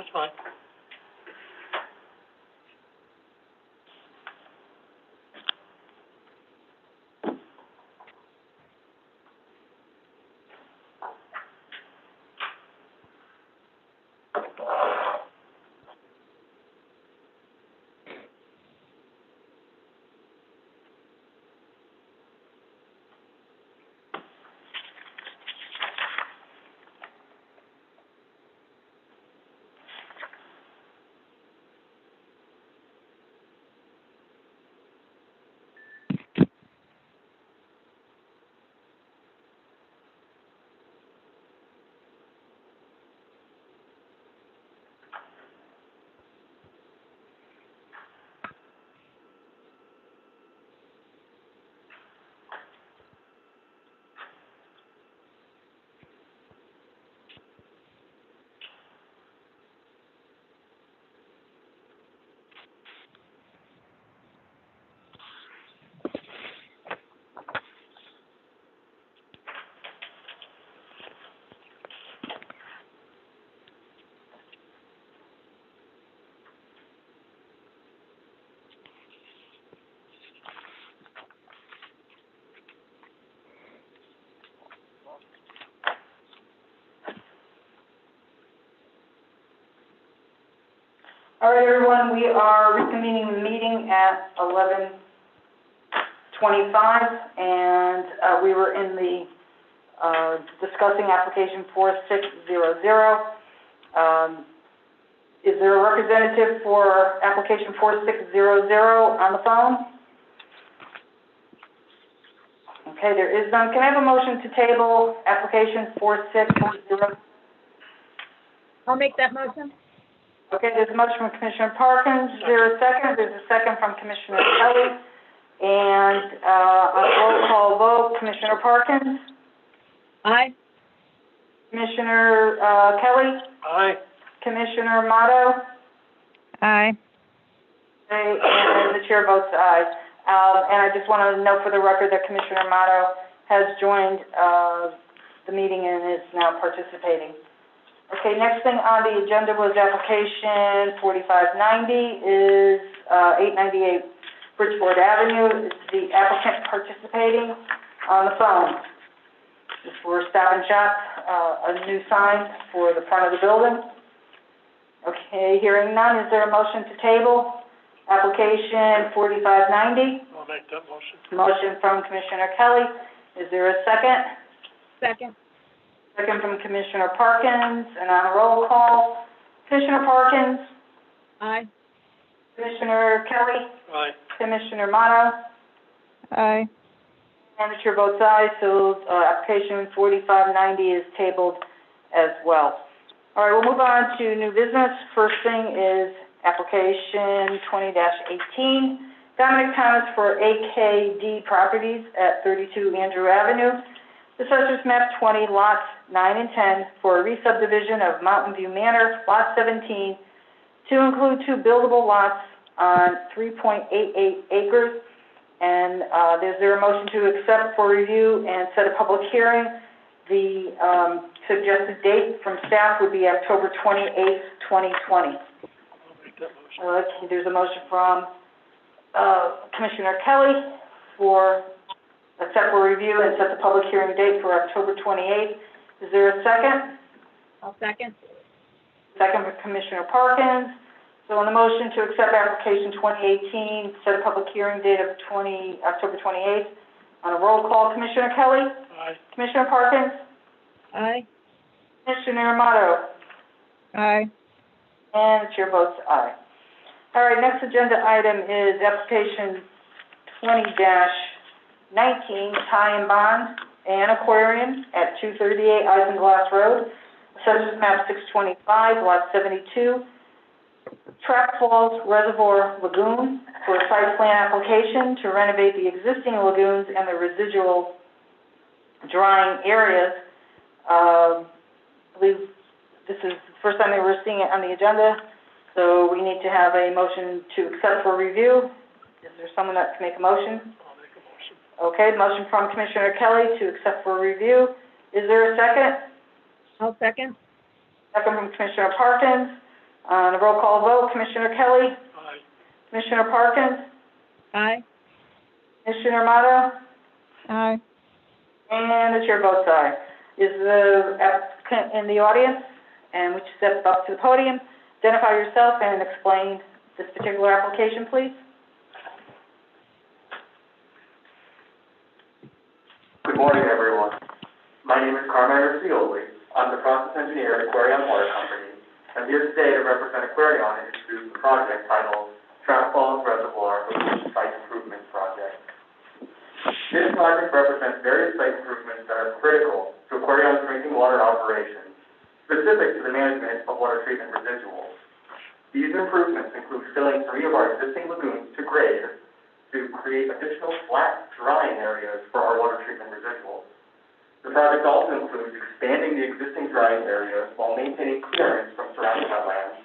That's fine. All right, everyone, we are reconvening the meeting at 11:25, and we were in the discussing application 4600. Is there a representative for application 4600 on the phone? Okay, there is none. Can I have a motion to table application 4600? I'll make that motion. Okay, there's a motion from Commissioner Parkins. Is there a second? There's a second from Commissioner Kelly. And on a roll call vote, Commissioner Parkins? Aye. Commissioner Kelly? Aye. Commissioner Motto? Aye. Okay, and the chair votes aye. And I just want to note for the record that Commissioner Motto has joined the meeting and is now participating. Okay, next thing on the agenda was application 4590 is 898 Bridgeport Avenue. Is the applicant participating on the phone? This is for Stop and Shop, a new sign for the front of the building. Okay, hearing none, is there a motion to table application 4590? I'll make that motion. Motion from Commissioner Kelly. Is there a second? Second. Second from Commissioner Parkins, and on a roll call, Commissioner Parkins, Aye. Commissioner Kelly, Aye. Commissioner Motto, Aye. and the chair votes aye, so application 4590 is tabled as well. All right, we'll move on to new business. First thing is application 20-18, Dominic Thomas for AKD Properties at 32 Andrew Avenue. Assessors map 20, lots 9 and 10 for a re-subdivision of Mountain View Manor, lot 17, to include 2 buildable lots on 3.88 acres. And is there a motion to accept for review and set a public hearing? The suggested date from staff would be October 28th, 2020. I'll make that motion. There's a motion from Commissioner Kelly for accept for review and set the public hearing date for October 28th. Is there a second? I'll second. Second from Commissioner Parkins. So on the motion to accept application 2018, set a public hearing date of October 28th, on a roll call, Commissioner Kelly? Aye. Commissioner Parkins? Aye. Commissioner Motto? Aye. And the chair votes aye. All right, next agenda item is application 20-19, Tie and Bond and Aquarium at 238 Isinglass Road, Assessors map 625, lot 72, Trap Falls Reservoir Lagoon for a site plan application to renovate the existing lagoons and the residual drying areas. I believe this is the first time that we're seeing it on the agenda, so we need to have a motion to accept for review. Is there someone that can make a motion? I'll make a motion. Okay, motion from Commissioner Kelly to accept for review. Is there a second? I'll second. Second from Commissioner Parkins. On a roll call vote, Commissioner Kelly, Aye. Commissioner Parkins, Aye. Commissioner Moto, Aye. and the chair votes aye. Is the applicant in the audience? And would you step up to the podium, identify yourself, and explain this particular application, please? Good morning, everyone. My name is Carmine Riccioli. I'm the process engineer at Aquarion Water Company. I'm here today to represent Aquarion and introduce the project titled Trap Falls Reservoir Site Improvement Project. This project represents various site improvements that are critical to Aquarion's drinking water operations, specific to the management of water treatment residuals. These improvements include filling 3 of our existing lagoons to grade to create additional flat drying areas for our water treatment residuals. The project also includes expanding the existing drying areas while maintaining clearance from surrounding wetlands,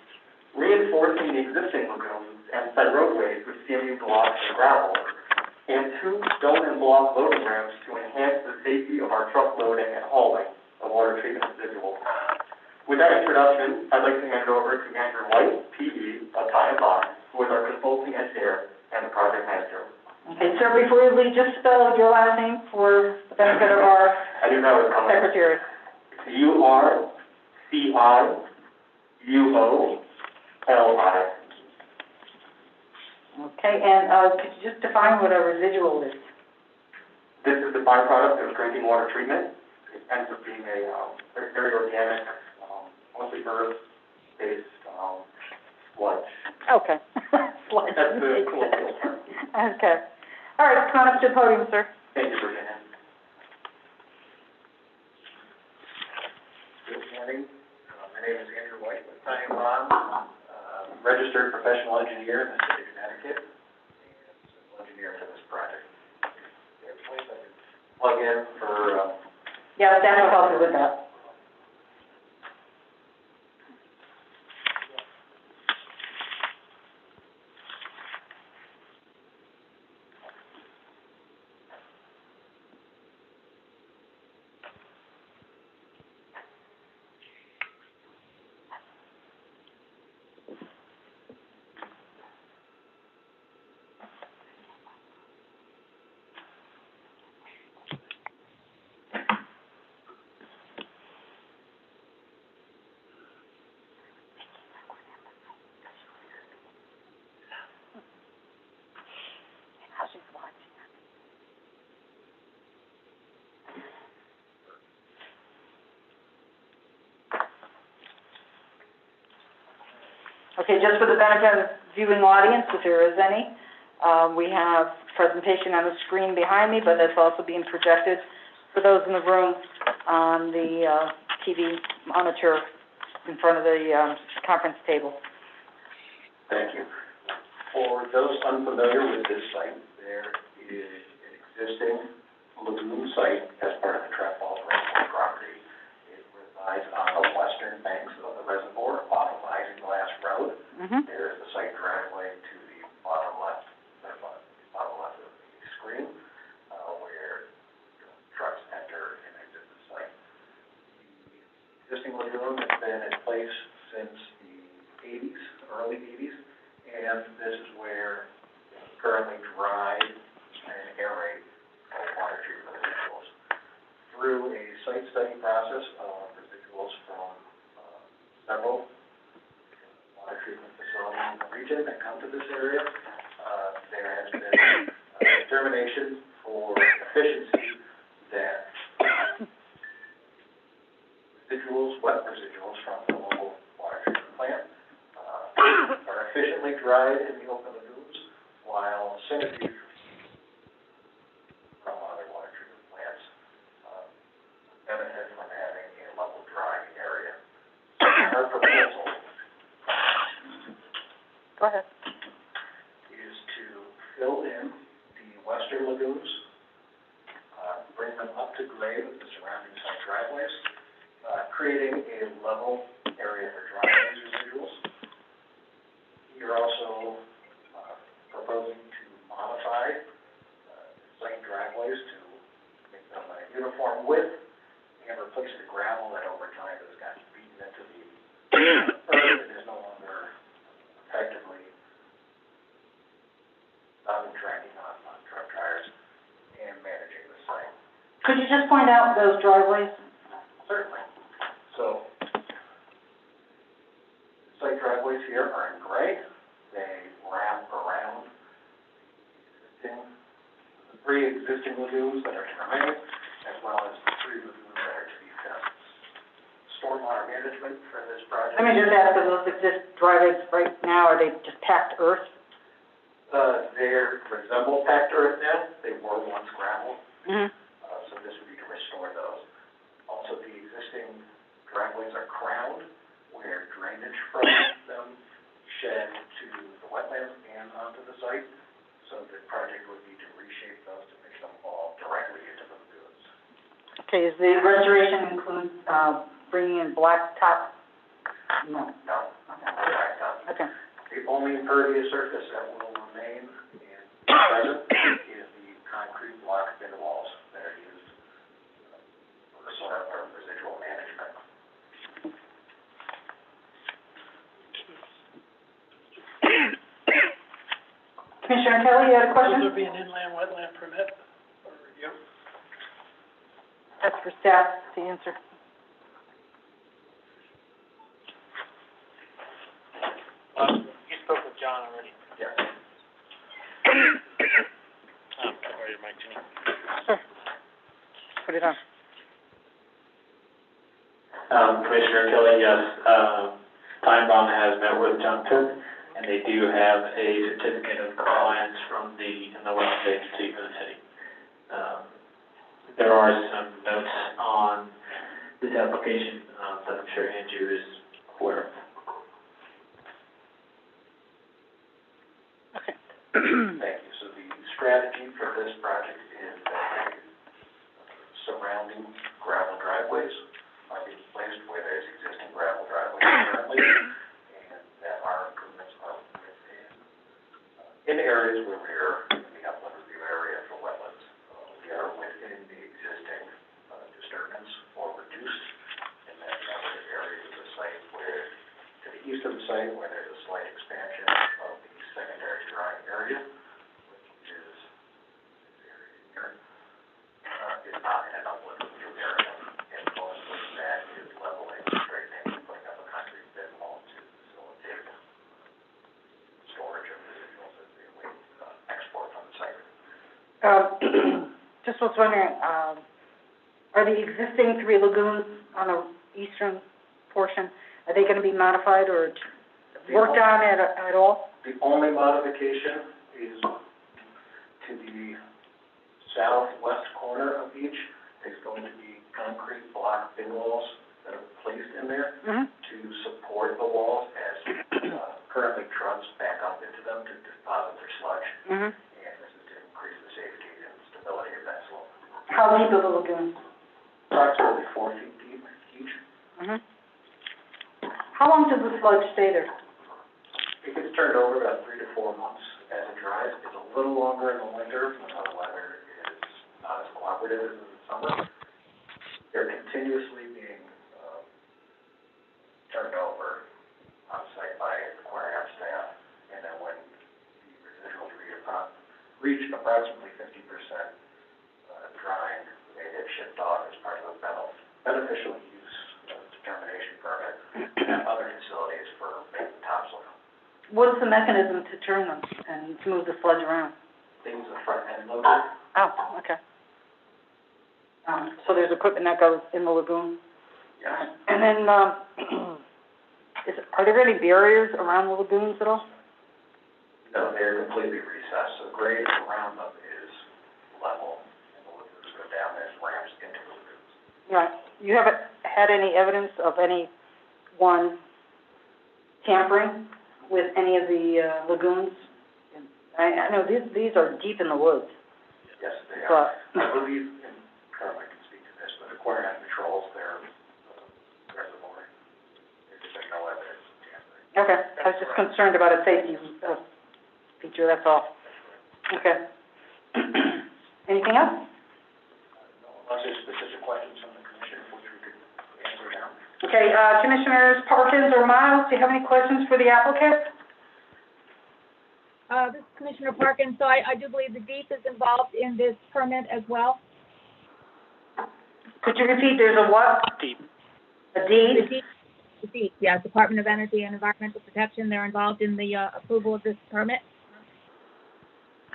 reinforcing the existing lagoons and site roadways with CMU blocks and gravel, and 2 stone and block loading ramps to enhance the safety of our truck loading and hauling of water treatment residuals. With that introduction, I'd like to hand it over to Andrew White, PE, of Ty & Bond, who is our consulting engineer and the project manager. Okay, sir, before you leave, just spell your last name for the benefit of our I do know it's coming. secretary. URCIUOLI. Okay, and, could you just define what a residual is? This is the byproduct of drinking water treatment. It ends up being a very organic, mostly earth-based sludge. Okay. Sludge. That's the colloquial term. Okay. All right, come on up to the podium, sir. Thank you, Virginia. Good morning. My name is Andrew White with Ty & Bond, registered professional engineer in the state of Connecticut, and civil engineer for this project. There's a place I can plug in for, Yeah, Dan will help you with that. Okay, just for the benefit of the viewing audience, if there is any, we have presentation on the screen behind me, but that's also being projected for those in the room on the TV monitor in front of the conference table. thank you. For those unfamiliar with this site, there is an existing lagoon site as part of the Trap Falls Reservoir property. It resides on the western banks of the reservoir off of Isinglass Road. Mm-hmm. There is the site driveway to the bottom left of the screen, where trucks enter and exit the site. The existing lagoon has been in place since the 80s, early 80s, and this is where currently dry and aerate water treatment residuals. Through a site study process of residuals from several water treatment facilities in the region that come to this area, there has been a determination for efficiency that wet residuals from the local water treatment plant, are efficiently dried in the open lagoons, while centrifuge from other water treatment plants benefit from having a level drying area. Our proposal Go ahead. is to fill in the western lagoons, bring them up to grade with the surrounding site driveways, creating a level area for drying these residuals. We are also proposing to modify site driveways to make them a uniform width and replace the gravel that over time has gotten beaten into the earth and is no longer Could you just point out those driveways? Certainly. So, site driveways here are in gray. They wrap around the three existing lagoons that are to remain, as well as the three lagoons that are to be filled. Stormwater management for this project. Let me just ask, those exist driveways right now, are they just packed earth? They resemble packed earth now. They were once gravel. Mm-hmm. So this would be to restore those. Also, the existing driveways are crowned, where drainage from them shed to the wetlands and onto the site. So the project would be to reshape those to mix them all directly into the lagoons. Okay, is the restoration include, bringing in blacktop? No. No, no. Okay. The only impervious surface that will remain in present is the concrete block thin walls that are used for soil or residual management. Commissioner Kelly, you had a Will question? there be an inland wetland permit or review? That's for staff to answer. You spoke with John already. Yes. Or your mic, Jenny. Sure. Put it on. Commissioner Kelly, yes, Time Bomb has met with John Cook, and they do have a certificate of compliance from the West Agency for the city. There are some notes on this application, that I'm sure Andrew is aware of. Thank you. So the strategy for this project is that the surrounding gravel driveways are being placed where there's existing gravel driveways currently, and that our improvements are within, in areas where we're in the upland review area for wetlands. We are within the existing disturbance or reduced, and then the other area of the site where, to the east of the site, where there's a slight expansion of the secondary drying area, which is this area here, is not in an upland review area, and most of that is leveling, straightening, putting up a concrete bed wall to facilitate storage of residuals as they await export from the site. Just was wondering, are the existing three lagoons on the eastern portion, are they gonna be modified or worked on at all? The only modification is to the southwest corner of each. There's going to be concrete block thin walls that are placed in there Mm-hmm. to support the walls as currently trucks back up into them to deposit their sludge. Mm-hmm. And this is to increase the safety and stability of that slope. How deep are the lagoons? Approximately 4 feet deep each. Mm-hmm. How long does the sludge stay there? It gets turned over about 3 to 4 months as it dries. It's a little longer in the winter when the weather is not as cooperative as in the summer. They're continuously being turned over on site by Aquarium staff, and then when the residuals reach approximately 50% drying, they get shipped off as part of a beneficial use determination permit at other facilities for making topsoil. What's the mechanism to turn them and to move the sludge around? They use a front end loader. Oh, okay. So there's equipment that goes in the lagoon? Yes. And then, are there any barriers around the lagoons at all? No, they're completely recessed, so grade around them is level, and the lagoons go down, there's ramps into the lagoons. Right. You haven't had any evidence of anyone tampering with any of the lagoons? I know these are deep in the woods, Yes, they are. but, I believe, and Carmen can speak to this, but Aquarium controls their reservoir. There's been no evidence of tampering. okay. I was just concerned about a safety feature, that's all. Okay. Anything else? Unless there's specific questions from the commission, which we could answer now. Okay, Commissioners Parkins or Miles, do you have any questions for the applicant? This is Commissioner Parkins, so I do believe the DEEP is involved in this permit as well? Could you repeat, there's a what? Deep. A deed? The DEP, yeah, Department of Energy and Environmental Protection, they're involved in the, approval of this permit?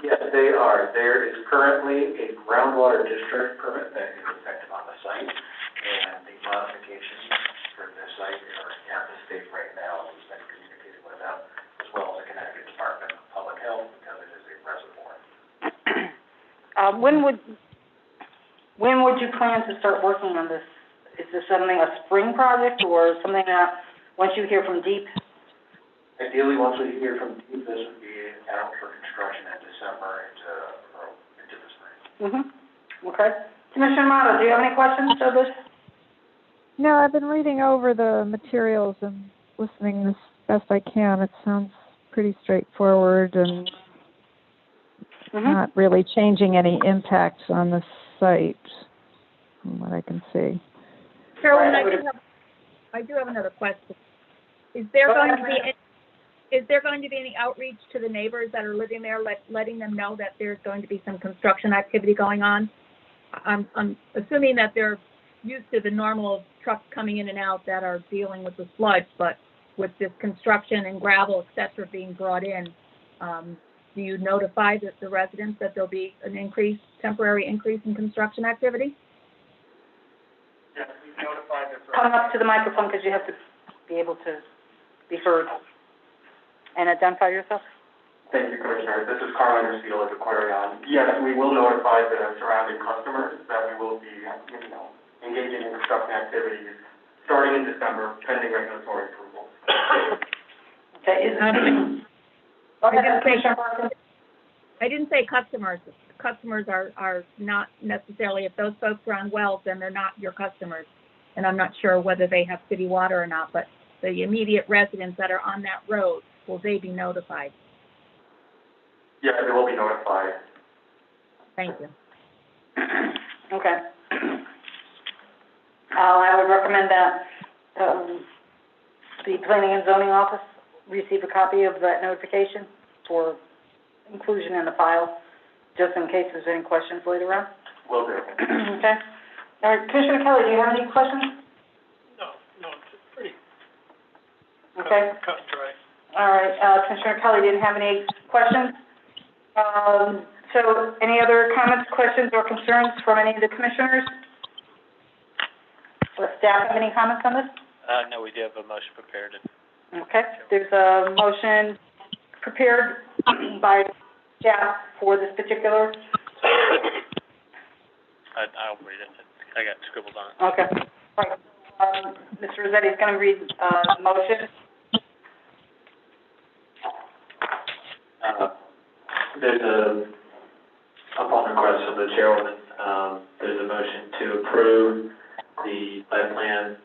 Yes, they are. There is currently a groundwater discharge permit that is effective on the site, and the modifications for this site are at the state right now. We've been communicating with them, as well as the Connecticut Department of Public Health, because it is a reservoir. When would you plan to start working on this? Is this something, a spring project, or something that, once you hear from DEEP? Ideally, once we hear from DEEP, this would be out for construction in December into the spring. Okay. Commissioner Motta, do you have any questions of this? No, I've been reading over the materials and listening as best I can. It sounds pretty straightforward and not really changing any impacts on the site, from what I can see. Right. Carolyn, I do have another question. Is there going to be any outreach to the neighbors that are living there, letting them know that there's going to be some construction activity going on? I'm assuming that they're used to the normal trucks coming in and out that are dealing with the sludge, but with this construction and gravel, et cetera, being brought in, do you notify the residents that there'll be an temporary increase in construction activity? Yes, we've notified the. Come up to the microphone, because you have to be able to be heard. And identify yourself. Thank you, Commissioner. This is Carmine Seal at Aquarion. Yes, we will notify the surrounding customers that we will be, engaging in construction activities starting in December, pending regulatory approval. Okay, Go ahead, Commissioner Parkins. I didn't say customers. Customers are not necessarily, if those folks are on wells, then they're not your customers. And I'm not sure whether they have city water or not, but the immediate residents that are on that road, will they be notified? Yes, they will be notified. Thank you. Okay. I would recommend that, the Planning and Zoning Office receive a copy of that notification for inclusion in the file, just in case there's any questions later on. Will do. Okay. All right, Commissioner Kelly, do you have any questions? No, it's pretty Okay. cut and dry. All right, Commissioner Kelly didn't have any questions. So any other comments, questions, or concerns from any of the commissioners? Does staff have any comments on this? No, we do have a motion prepared. Okay, there's a motion prepared by staff for this particular. I'll read it. I got scribbled on it. Okay. All right. Mr. Rossetti's going to read the motion. Upon request of the chairwoman, there's a motion to approve the site plan,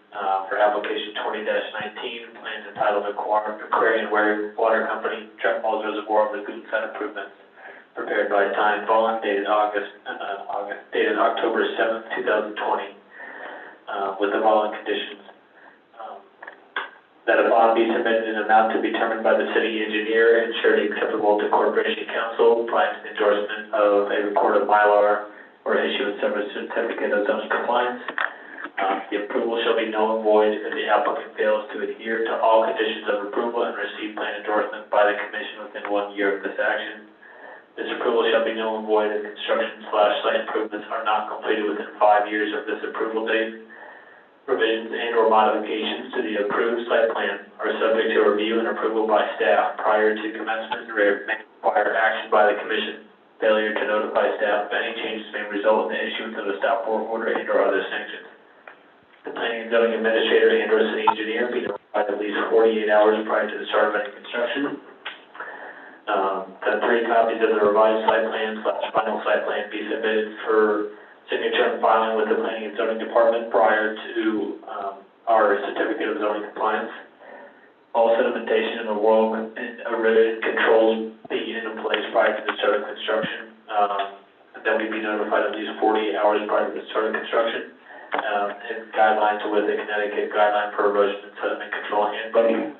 for application 20-19, plans entitled Aquarian Water Company, Trent Falls Reservoir Lagoon Site Improvements, prepared by Ty and Vaughn, dated October 7th, 2020, with the following conditions. That a bond be submitted in an amount to be determined by the city engineer and surety acceptable to Corporation Council, prior to the endorsement of a recorded Mylar or issuance of a certificate of zoning compliance. The approval shall be null and void if the applicant fails to adhere to all conditions of approval and receive plan endorsement by the commission within 1 year of this action. This approval shall be null and void if construction/site improvements are not completed within 5 years of this approval date. Revisions and/or modifications to the approved site plan are subject to review and approval by staff prior to commencement and may require action by the commission. Failure to notify staff of any changes may result in the issuance of a stop work order and/or other sanctions. The planning and zoning administrator and/or city engineer be notified at least 48 hours prior to the start of any construction. That 3 copies of the revised site plan/final site plan be submitted for signature and filing with the Planning and Zoning Department prior to our certificate of zoning compliance. All sedimentation in the wall and erosion controls be in place prior to the start of construction. Then we'd be notified at least 48 hours prior to the start of construction. And guidelines with the Connecticut Guideline for Erosion and Sediment Control Handbook.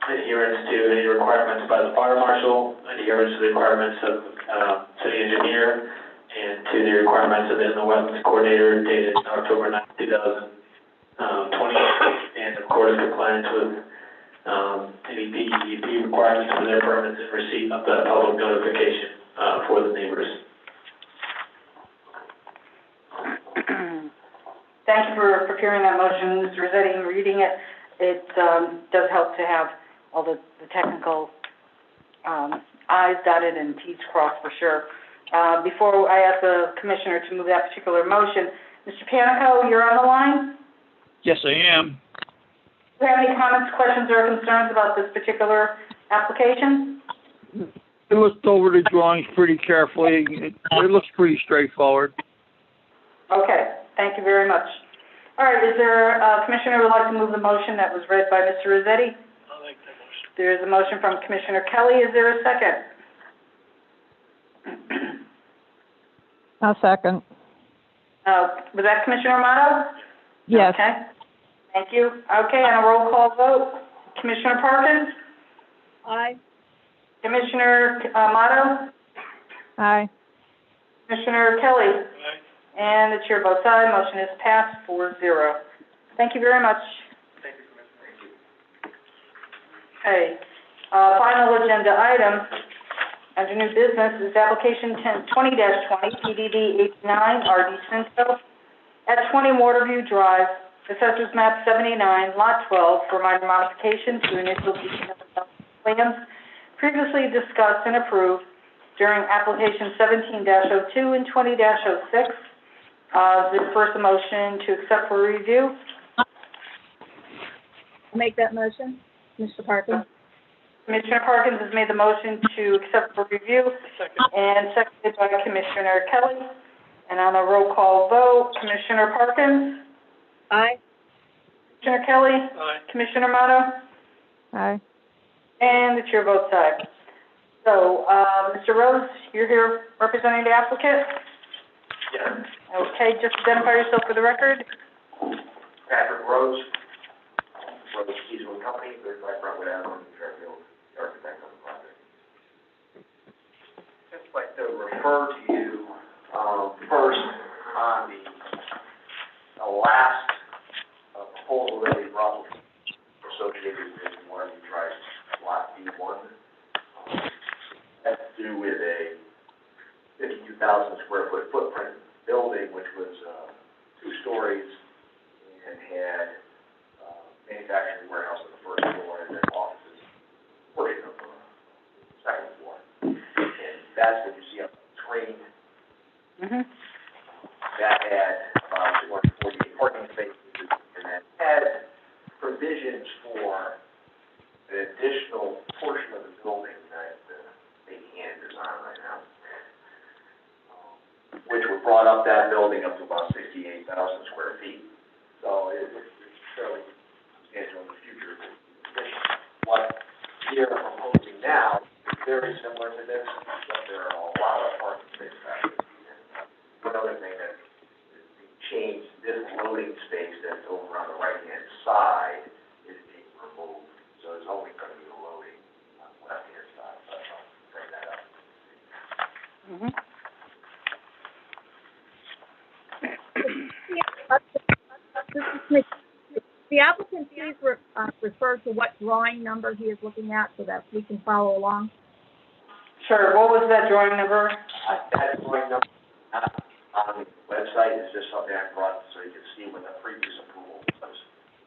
Adherence to any requirements by the fire marshal, adherence to the requirements of city engineer, and to the requirements of the Inland Wetlands Coordinator dated October 9, 2020, and of course compliance with any DEP requirements for their permits and receipt of the public notification for the neighbors. Thank you for preparing that motion, Mr. Rossetti, and reading it. It does help to have all the technical I's dotted and T's crossed for sure. Before I ask the commissioner to move that particular motion, Mr. Panico, you're on the line? Yes, I am. Do you have any comments, questions, or concerns about this particular application? I looked over the drawings pretty carefully. It looks pretty straightforward. Okay, thank you very much. All right, is there a commissioner who would like to move the motion that was read by Mr. Rossetti? I'll make that motion. There is a motion from Commissioner Kelly. Is there a second? I'll second. Was that Commissioner Amato? Yes. Okay, thank you. Okay, on a roll call vote, Commissioner Parkins? Aye. Commissioner Amato? Aye. Commissioner Kelly? Aye. And the chair votes aye. Motion is passed 4-0. Thank you very much. Thank you, Commissioner. Okay, final agenda item under new business is application 20-20, PDD 89, RD Cinto, at 20 Waterview Drive, Assessors Map 79, Lot 12, for minor modification to initial detailed plans previously discussed and approved during application 17-02 and 20-06. This first motion to accept for review. I'll make that motion, Mr. Parkins. Commissioner Parkins has made the motion to accept for review, and seconded by Commissioner Kelly. And on a roll call vote, Commissioner Parkins, Aye. Commissioner Kelly, Aye. Commissioner Amato, Aye. and the chair votes aye. So, Mr. Rose, you're here representing the applicant? Yes. Okay, just identify yourself for the record. Patrick Rose, Rose Diesel Company, 35 Brentwood Avenue, Fairfield, the architect on the project. Just like to refer to you, first on the last proposal that we brought associated with one we tried lot B1. Has to do with a 52,000 square foot footprint building, which was 2 stories and had manufacturing warehouse on the first floor and then offices portion of the second floor. And that's what you see on the screen. Mm-hmm. That had about 248 parking spaces, and that had provisions for an additional portion of the building that Big Hand is on right now, which would brought up that building up to about 68,000 square feet. So it's fairly substantial in the future. What we are proposing now is very similar to this, but there are a lot of parking space factors. One other thing that is being changed, this loading space that's over on the right-hand side is being removed. So there's only going to be a loading on the left-hand side. So I'll bring that up. Mm-hmm. The applicant, please refer to what drawing number he is looking at so that we can follow along. Sure, what was that drawing number? That drawing number on the website is just something I brought so you can see what the previous approval was.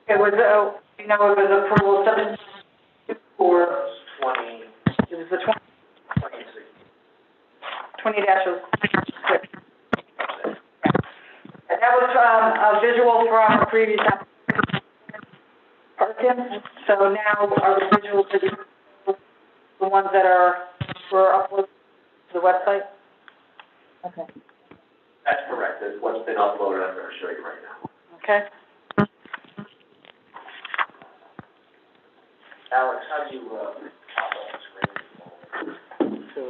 It was, it was approval 7 or, It was 20, it was the 26. 20-06. That was, a visual from a previous application. So now are the visuals the ones that were uploaded to the website? Okay. That's correct. That's what's been uploaded. I'm going to show you right now. Okay. Alex, how do you, pop up the screen? So,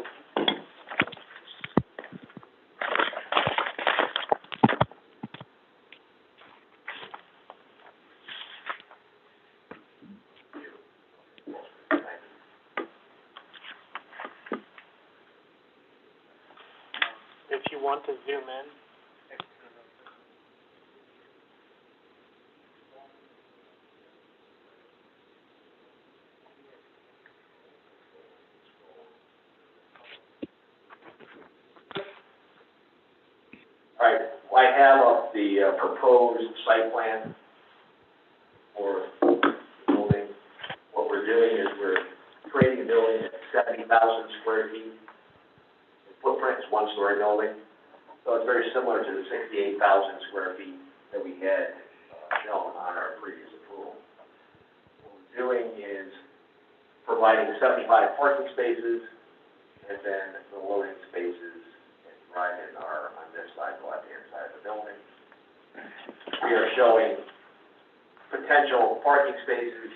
if you want to zoom in? All right, well, I have up the proposed site plan for the building. What we're doing is we're creating a building at 70,000 square feet. The footprint is one-story building, so it's very similar to the 68,000 square feet that we had shown on our previous approval. What we're doing is providing 75 parking spaces, and then the loading spaces and driving are on this side, the left-hand side of the building. We are showing potential parking spaces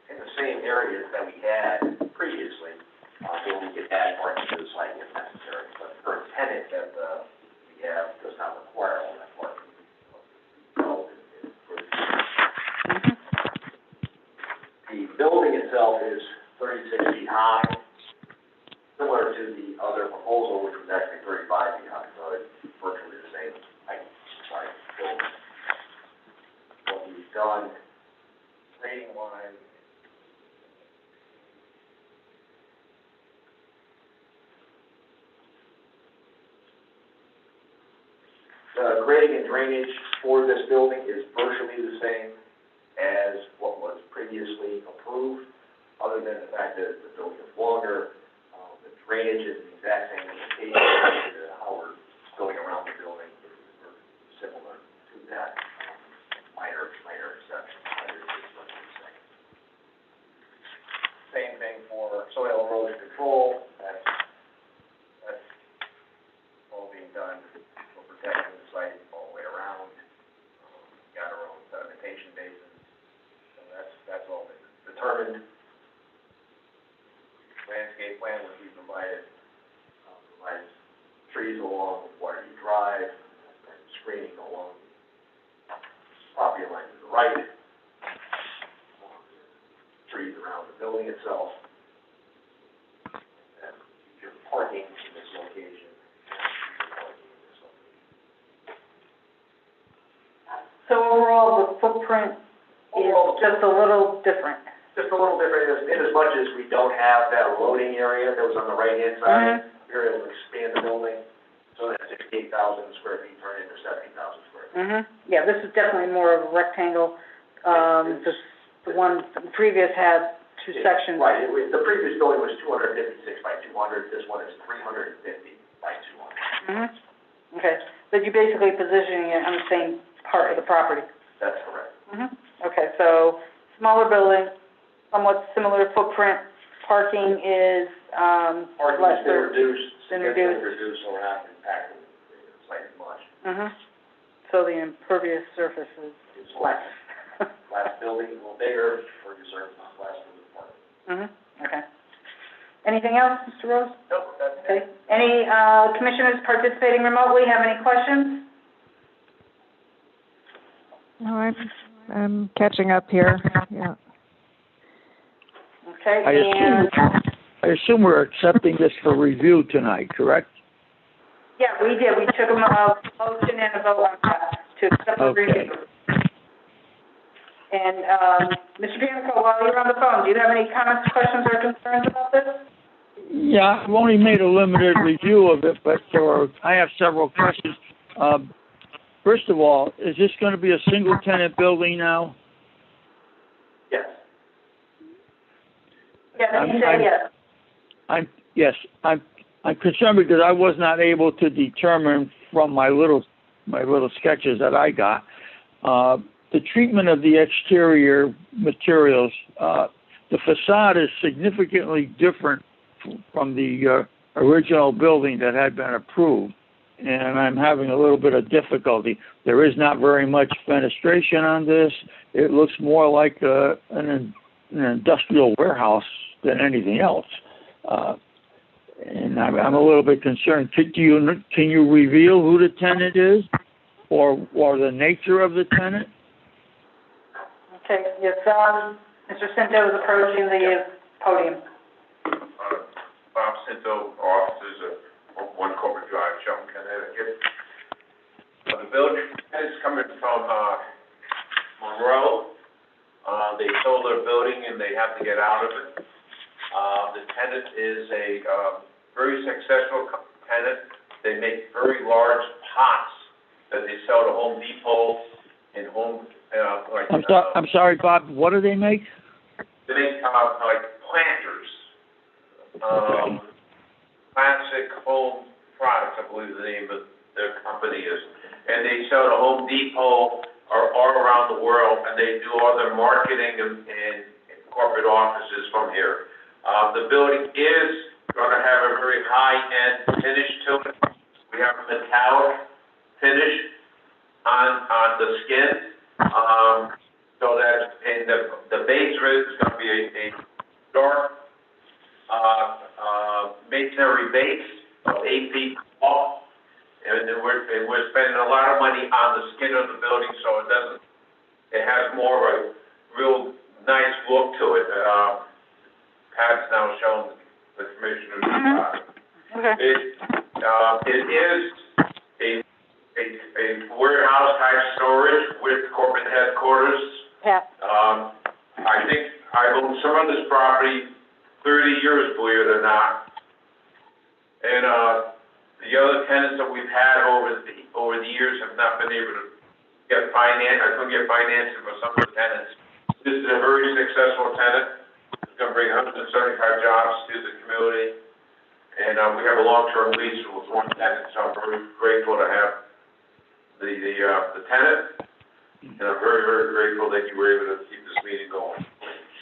in the same areas that we had previously, where we could add parking to the site if necessary. But the current tenant that we have does not require all that parking. The building itself is 36 feet high, similar to the other proposal, which was actually 35 feet high, so it's virtually the same height, size building. What we've done, grading-wise, the grading and drainage for this building is virtually the same as what was previously approved, other than the fact that the building is longer. The drainage is the exact same location, how we're going around the building is similar to that. Minor exceptions. Same thing for soil erosion control, that's all being done for protecting the site all the way around. Got our own sedimentation basins, so that's all been determined. Landscape plan, which we provided, provides trees along Waterview Drive, and screening along property line to the right, trees around the building itself, and future parking in this location, So overall, the footprint is just a little different. Just a little different, in as much as we don't have that loading area that was on the right-hand side. We were able to expand the building, so that 68,000 square feet turned into 70,000 square feet. Yeah, this is definitely more of a rectangle. The one previous had two sections. Right, the previous building was 256 by 200, this one is 350 by 200. Okay, but you're basically positioning it on the same part of the property. That's correct. Okay, so smaller building, somewhat similar footprint, parking is, Parking has been reduced, Been significantly reduced. reduced, so we're not impacting the site as much. So the impervious surface is less. Last building, a little bigger, for concern, last building parking. Okay. Anything else, Mr. Rose? Nope, that's Okay. Any, commissioners participating remotely have any questions? No, I'm catching up here, yeah. Okay, I assume we're accepting this for review tonight, correct? yeah, we did, we took a motion and a vote on that to accept the Okay. review. And, Mr. Panico, while you're on the phone, do you have any comments, questions, or concerns about this? Yeah, I've only made a limited review of it, but I have several questions. First of all, is this going to be a single-tenant building now? Yes. Yeah, you said yes. I'm concerned because I was not able to determine from my little sketches that I got, the treatment of the exterior materials. The facade is significantly different from the original building that had been approved, and I'm having a little bit of difficulty. There is not very much fenestration on this. It looks more like an industrial warehouse than anything else. And I'm a little bit concerned. Can you reveal who the tenant is, or the nature of the tenant? Okay, yes, Mr. Cinto is approaching the podium. Bob Cinto, offices of 1 Corporate Drive, Shelton, Connecticut. The building is coming from, Monroe. They sold their building and they have to get out of it. The tenant is a, very successful tenant. They make very large pots that they sell to Home Depot and Home, like. I'm sorry, Bob, what do they make? They make, like planters. Classic Home Products, I believe the name of their company is. And they sell to Home Depot or all around the world, and they do all their marketing and corporate offices from here. The building is gonna have a very high-end finish to it. We have a metallic finish on the skin, so that, and the base of it is gonna be a dark, masonry base of 8 feet tall. And we're spending a lot of money on the skin of the building, so it has more of a real nice look to it. Pat's now showing the commissioners. Okay. It is a warehouse type storage with corporate headquarters. Yeah. I think I've owned some of this property 30 years, believe it or not. And, the other tenants that we've had over the years have not been able to get financing for some of the tenants. This is a very successful tenant. It's gonna bring 175 jobs to the community. And, we have a long-term lease with one tenant, so I'm very grateful to have the tenant. And I'm very, very grateful that you were able to keep this meeting going.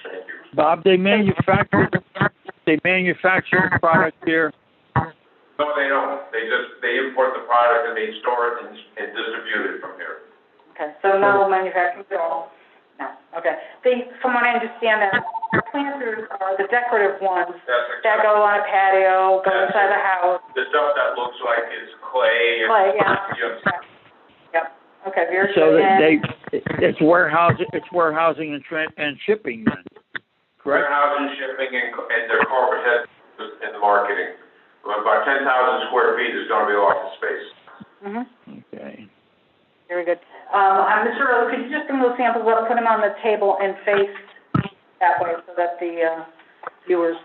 Thank you. Bob, they manufacture the product here. No, they don't. They import the product and they store it and distribute it from here. Okay, so no manufacturing at all? No, okay. From what I understand, the planters are the decorative ones that go on a patio, go inside the house. The stuff that looks like it's clay and. Clay, yeah. Yep, okay, very good. So it's warehousing and shipping then, correct? Warehousing, shipping, and their corporate head and the marketing. About 10,000 square feet is gonna be office space. Mm-hmm. Okay. Very good. Mr. Earl, could you just bring those samples up, put them on the table and face that way so that the, viewers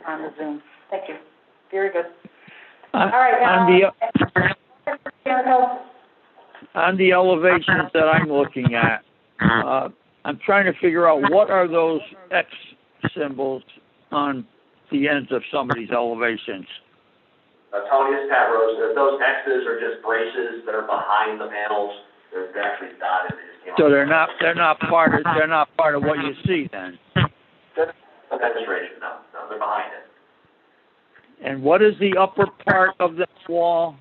on the Zoom? Thank you. Very good. All right. On the elevations that I'm looking at, I'm trying to figure out what are those X symbols on the ends of some of these elevations. Tony, it's Pat Rose. Those X's are just braces that are behind the panels. They're actually dotted. So they're not part of what you see then. A demonstration, no, they're behind it. And what is the upper part of that wall?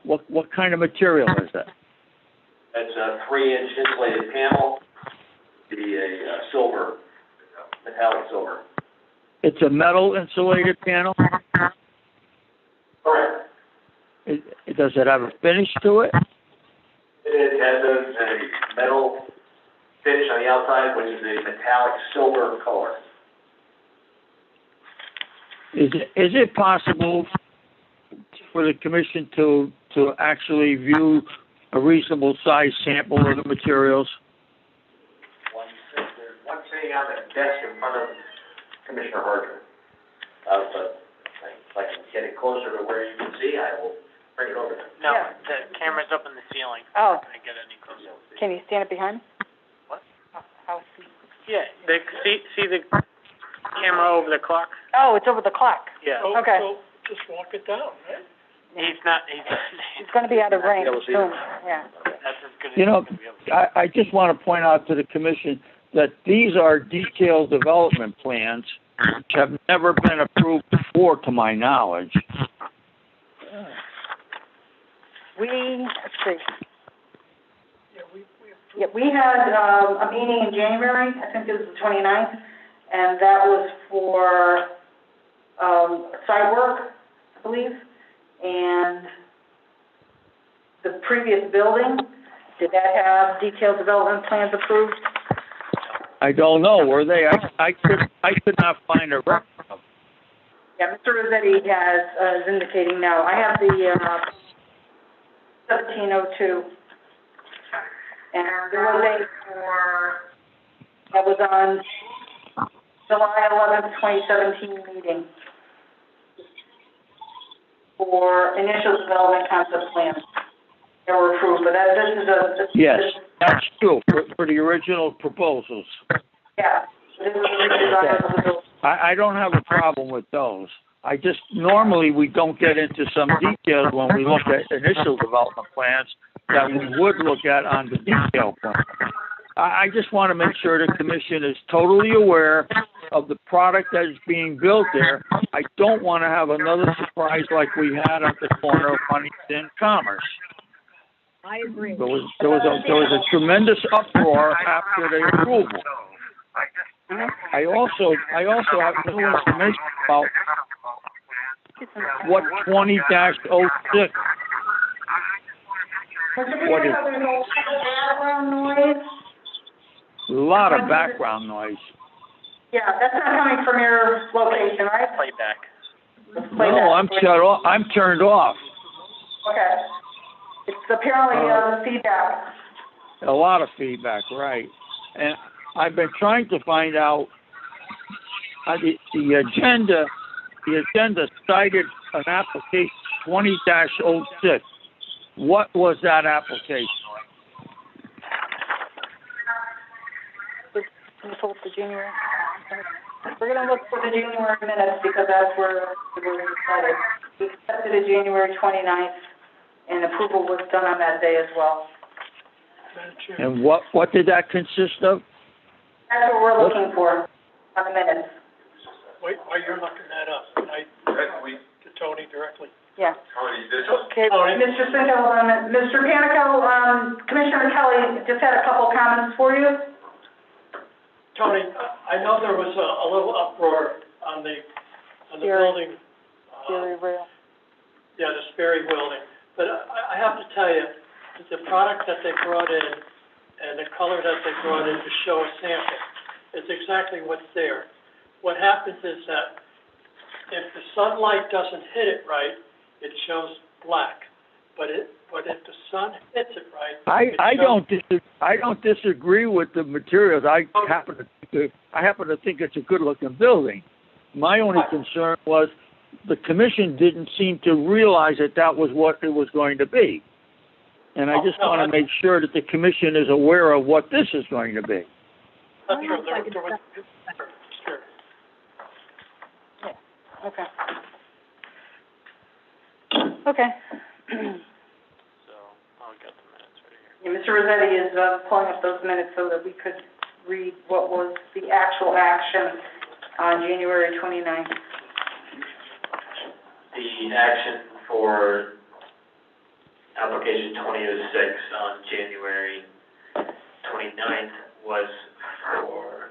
What kind of material is that? It's a 3-inch insulated panel. It'd be a silver, metallic silver. It's a metal insulated panel? Correct. Does it have a finish to it? It has a metal finish on the outside, which is a metallic silver color. Is it possible for the commission to actually view a reasonable size sample of the materials? There's one sitting on the desk in front of Commissioner Harder. But if I can get it closer to where you can see, I will bring it over there. No, Yeah. the camera's up in the ceiling. Oh, Can I get any closer? can you stand it behind? What? How? Yeah, see the camera over the clock? Oh, it's over the clock. Yeah. Okay. So just walk it down, right? He's not. It's gonna be out of range soon, yeah. That's as good as You know, he's gonna be able to. I just want to point out to the commission that these are detailed development plans which have never been approved before, to my knowledge. Let's see. Yeah, we had, a meeting in January, I think it was the 29th, and that was for, site work, I believe, and the previous building, did that have detailed development plans approved? I don't know, were they? I could not find a record of them. Yeah, Mr. Rossetti is indicating no. I have the, 1702. And there was that was on July 11th, 2017 meeting for initial development concept plans that were approved, but this is a... Yes, that's true, for the original proposals. Yeah, this is a redesign of the building. I don't have a problem with those. Normally we don't get into some details when we look at initial development plans that we would look at on the detail plan. I just want to make sure the commission is totally aware of the product that is being built there. I don't want to have another surprise like we had at the corner of Huntington Commerce. I agree. There was a tremendous uproar after the approval. I also have no information about what 20-06. What is background noise? a lot of background noise. Yeah, that's not coming from your location, right? Playback. No, I'm shut off. I'm turned off. Okay. It's apparently feedback. A lot of feedback, right? And I've been trying to find out the agenda. The agenda cited an application 20-06. What was that application? Can you pull up the January? We're going to look for the January minutes because that's where we're decided. We accepted it January 29th, and approval was done on that day as well. And what did that consist of? That's what we're looking for on the minutes. Wait, while you're looking that up, can I to Tony directly? Yeah. Tony, this Okay, Mr. Cinco, Mr. Panico, Commissioner Kelly just had a couple comments for you. Tony, I know there was a little uproar on the building. Rail. Yeah, the Sperry building. But I have to tell you, that the product that they brought in and the color that they brought in to show a sample is exactly what's there. What happens is that if the sunlight doesn't hit it right, it shows black. But if the sun hits it right, I don't disagree with the materials. I happen to think it's a good looking building. My only concern was the commission didn't seem to realize that was what it was going to be. And I just want to make sure that the commission is aware of what this is going to be. That's true. There was sure. Yeah, okay. Okay. So, I'll get the minutes right here. Yeah, Mr. Rossetti is pulling up those minutes so that we could read what was the actual action on January 29th. The action for application 2006 on January 29th was for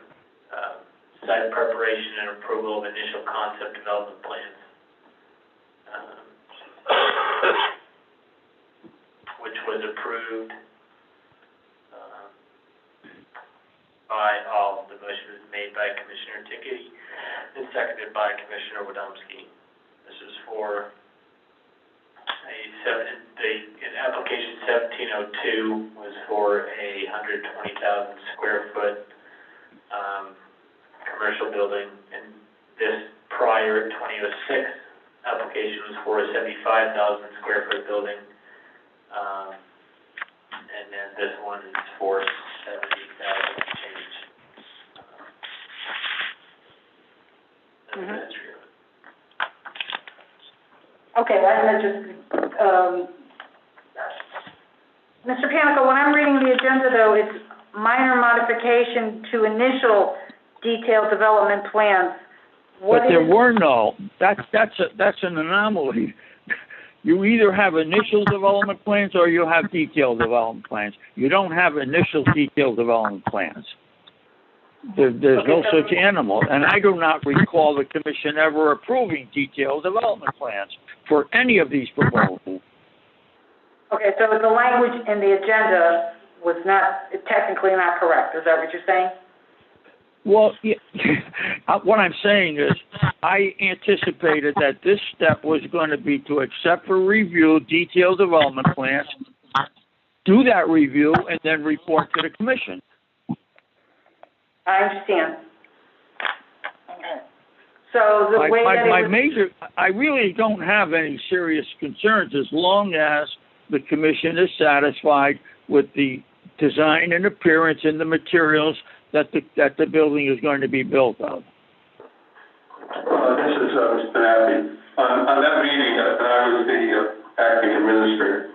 site preparation and approval of initial concept development plans, which was approved by all. The motion was made by Commissioner Tickey and seconded by Commissioner Wodomski. This is for application 1702 was for a 120,000 square foot commercial building, and this prior 2006 application was for a 75,000 square foot building, and then this one is for 70,000 change. That's true. Okay, I'm just, Mr. Panico, when I'm reading the agenda though, it's minor modification to initial detailed development plans. But there were no. That's an anomaly. You either have initial development plans or you have detailed development plans. You don't have initial detailed development plans. There's no such animal, and I do not recall the commission ever approving detailed development plans for any of these proposals. Okay, so the language in the agenda was technically not correct. Is that what you're saying? Well, yeah, what I'm saying is I anticipated that this step was going to be to accept for review detailed development plans, do that review, and then report to the commission. I understand. Okay. So the way that it was... I really don't have any serious concerns as long as the commission is satisfied with the design and appearance and the materials that the building is going to be built of. This is Mr. Nappy. On that meeting, I was the acting administrator.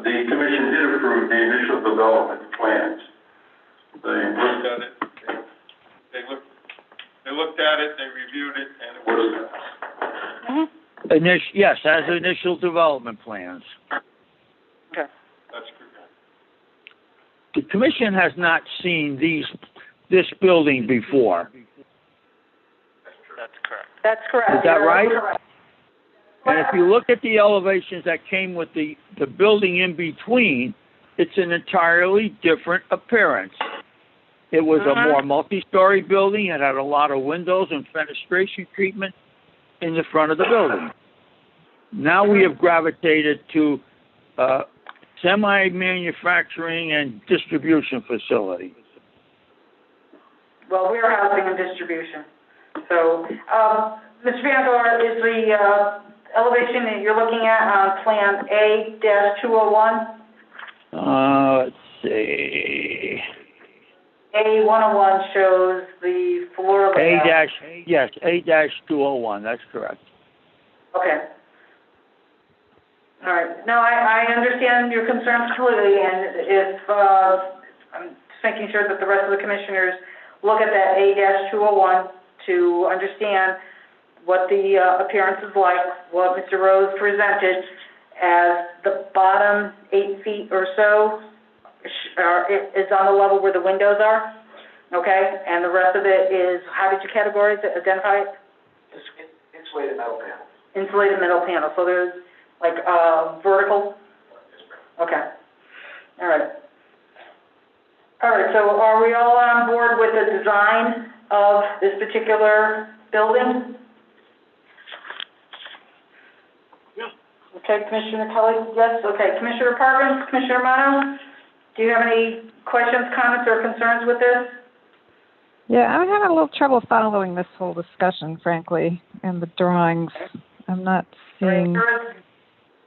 The commission did approve the initial development plans. They looked at it. They looked at it. They reviewed it, and it was passed. Yes, as initial development plans. Okay. That's correct. The commission has not seen this building before. That's correct. That's correct. Is that right? Correct. And if you look at the elevations that came with the building in between, it's an entirely different appearance. It was a more multi-story building. It had a lot of windows and fenestration treatment in the front of the building. Now we have gravitated to semi-manufacturing and distribution facility. Well, warehousing and distribution. So, Mr. Vandor, is the elevation that you're looking at on Plan A-201? Let's see. A-101 shows the floor layout. A-201, that's correct. Okay. All right. No, I understand your concerns completely, and if, I'm just making sure that the rest of the commissioners look at that A-201 to understand what the appearance is like, what Mr. Rose presented as the bottom 8 feet or so is on the level where the windows are, okay? And the rest of it is, how did you categorize it, identify it? Insulated metal panels. Insulated metal panel, so there's like vertical? Okay, all right. All right, so are we all on board with the design of this particular building? Yeah. Okay, Commissioner Kelly, yes, okay. Commissioner Parkins, Commissioner Romano, do you have any questions, comments, or concerns with this? Yeah, I'm having a little trouble following this whole discussion, frankly, and the drawings. I'm not seeing...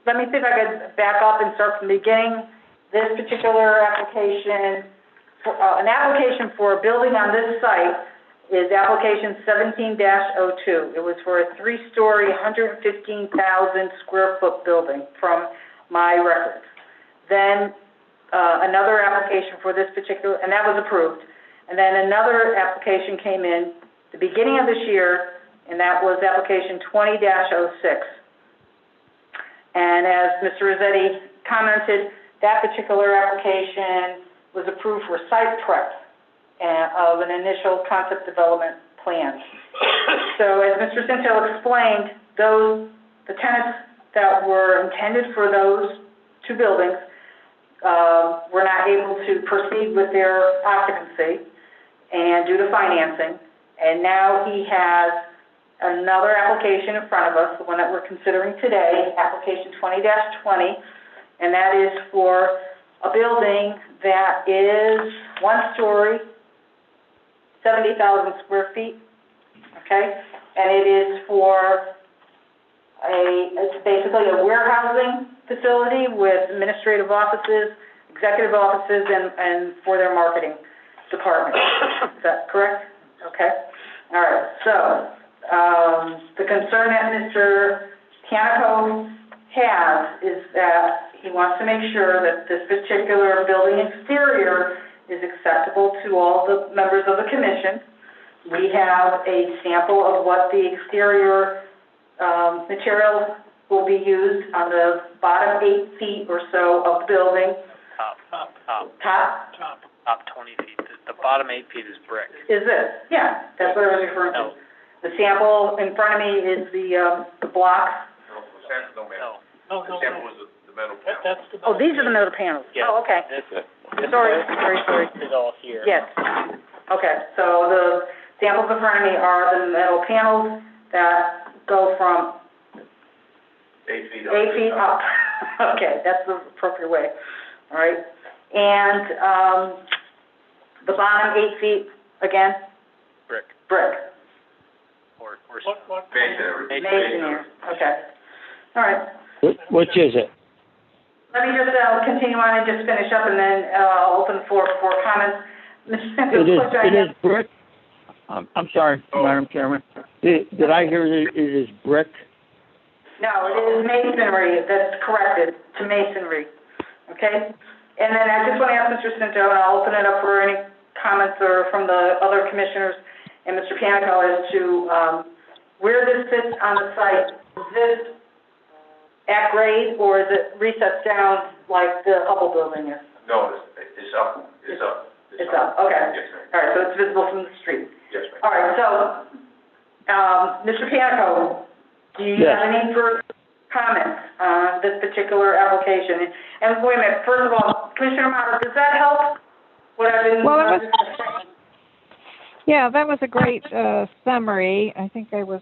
Let me see if I could back up and start from the beginning. This particular application, an application for a building on this site is application 17-02. It was for a 3-story, 115,000 square foot building from my records. Then another application for this particular, and that was approved. And then another application came in the beginning of this year, and that was application 20-06. And as Mr. Rossetti commented, that particular application was approved for site prep of an initial concept development plan. So as Mr. Cinto explained, the tenants that were intended for those 2 buildings were not able to proceed with their occupancy and due to financing. And now he has another application in front of us, the one that we're considering today, application 20-20, and that is for a building that is 1 story, 70,000 square feet, okay? And it is for it's basically a warehousing facility with administrative offices, executive offices, and for their marketing department. Is that correct? Okay. All right. So the concern that Mr. Canico has is that he wants to make sure that this particular building exterior is acceptable to all the members of the commission. We have a sample of what the exterior material will be used on the bottom 8 feet or so of the building. Top 20 feet. The bottom 8 feet is brick. Is it? Yeah, that's what I was referring to. The sample in front of me is the blocks. No, ma'am. No. The sample is the metal panel. That's the... Oh, these are the metal panels. Yes. Oh, okay. This Sorry. is all here. Yes. Okay, so the samples in front of me are the metal panels. that go from 8 feet up. 8 feet up. Okay, that's the appropriate way, all right? And, the bottom 8 feet, again? Brick. Brick. Or What Masonry. Masonry, okay. All right. Which is it? Let me just, continue on and just finish up, and then, I'll open for comments. Mr. Sims, It is brick? I'm sorry, Madam Chairman. Did I hear it is brick? No, it is masonry, that's corrected to masonry, okay? And then I just want to ask Mr. Cinto, and I'll open it up for any comments or from the other commissioners and Mr. Panico as to, where this sits on the site. Is this at grade, or is it recessed down like the Hubble building is? No, it's up, it's up. It's up, okay. Yes, ma'am. All right, so it's visible from the street. Yes, ma'am. All right, so, Mr. Panico, do you Yes. have any further comments on this particular application? And wait a minute, first of all, Commissioner Mata, does that help? What I've been, Well, yeah, that was a great summary. I think I was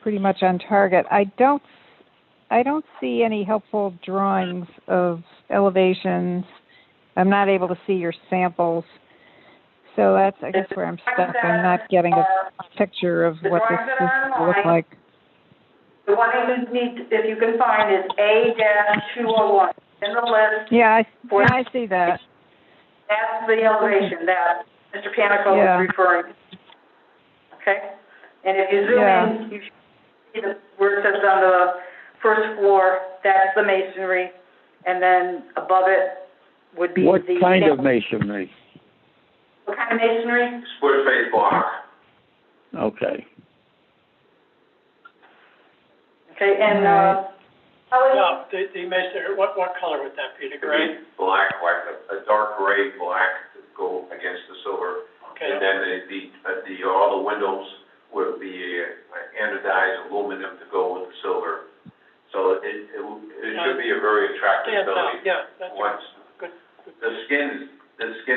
pretty much on target. I don't see any helpful drawings of elevations. I'm not able to see your samples. So that's, I guess, where I'm stuck. I'm not getting a picture of what this is to look like. the one you need, if you can find, is A-201 in the list. Yeah, I see that. That's the elevation that Mr. Panico Yeah. is referring to. Okay? And if you zoom in, you see where it says on the first floor, that's the masonry, and then above it would be What the... kind of masonry? What kind of masonry? Split face block. Okay. Okay, and, Ellie? No, the masonry, what color would that be, the gray? Black, like a dark gray black to go against the silver. Okay. And then all the windows would be anodized aluminum to go with the silver. So it should be a very attractive Yeah, building. yeah, that's Once, good. the skin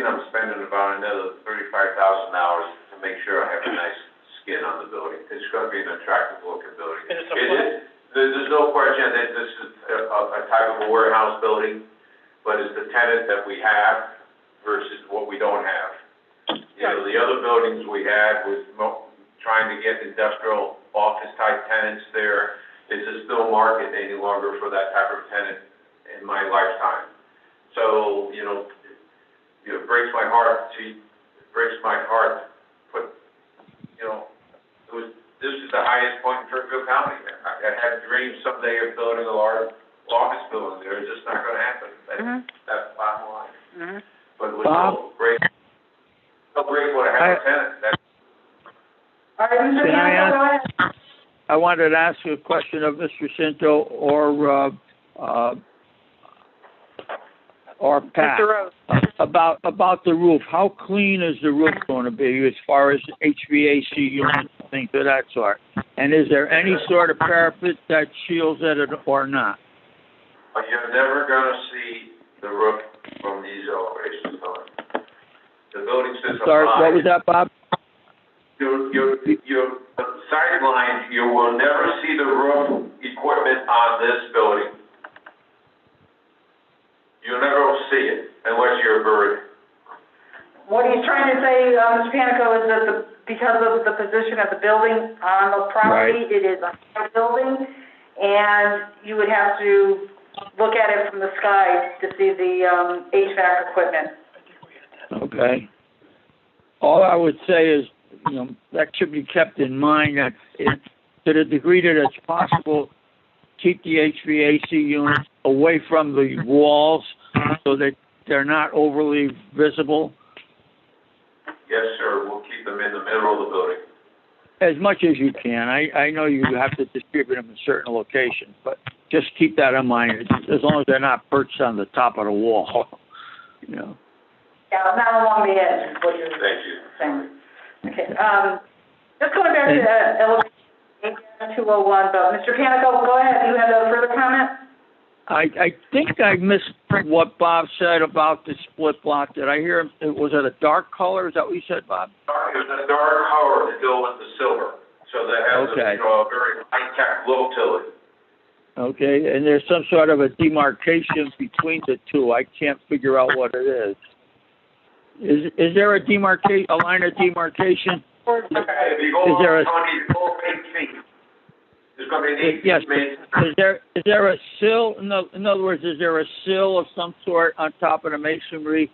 I'm spending about another $35,000 to make sure I have a nice skin on the building. It's gonna be an attractive looking building. And it's a There's no question that this is a type of a warehouse building, but it's the tenant that we have versus what we don't have. You know, the other buildings we had was trying to get industrial office type tenants there. It's just no market any longer for that type of tenant in my lifetime. So, it breaks my heart to put, this is the highest point in Fairfield County. I had dreams someday of building a large office building there. It's just not gonna happen. That's the bottom line. But it was so grateful to have a tenant. All right, Mr. Can I Panico, go ahead. I wanted to ask you a question of Mr. Cinto or Pat. Mr. Rose. About the roof. How clean is the roof going to be as far as HVAC units and things of that sort? And is there any sort of parapet that shields it or not? You're never gonna see the roof from these elevations on. The building sits up Sorry, high. what was that, Bob? Your sidelines, you will never see the roof equipment on this building. You'll never see it unless you're buried. What he's trying to say, Mr. Panico, is that because of the position of the building on the property, Right. it is a high building, and you would have to look at it from the sky to see the HVAC equipment. Okay. All I would say is, that should be kept in mind that to the degree that it's possible, keep the HVAC units away from the walls so that they're not overly visible. Yes, sir, we'll keep them in the middle of the building. As much as you can. I know you have to distribute them in certain locations, but just keep that in mind, as long as they're not perched on the top of the wall, Yeah, not along the edge, is what you're Thank you. saying. Okay, just going back to elevation 201, but Mr. Panico, go ahead, you have a further comment? I think I missed what Bob said about the split block. Did I hear him? Was it a dark color? Is that what you said, Bob? It's a dark color to go with the silver, so they have Okay. A very high-tech look to it. Okay, and there's some sort of a demarcation between the two. I can't figure out what it is. Is there a line of demarcation? If you go Is there over 8 feet, there's gonna be an 8 Yes, feet main. is there a sill, in other words, is there a sill of some sort on top of the masonry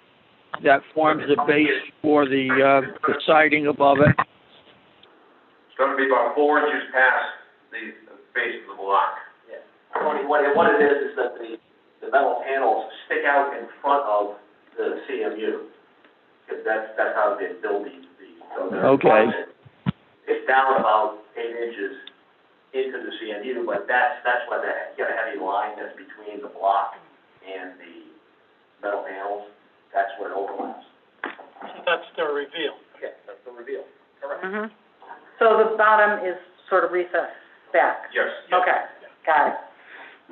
that forms the base for the siding above it? It's gonna be about 4 inches past the base of the block. Tony, what it is that the metal panels stick out in front of the CMU, because that's how they build these. So they're Okay. It's down about 8 inches into the CMU, but that's why you got a heavy line that's between the block and the metal panels. That's where it overlaps. That's their reveal. Yeah, that's the reveal. Correct. Mm-hmm. So the bottom is sort of recessed back? Yes. Okay, got it.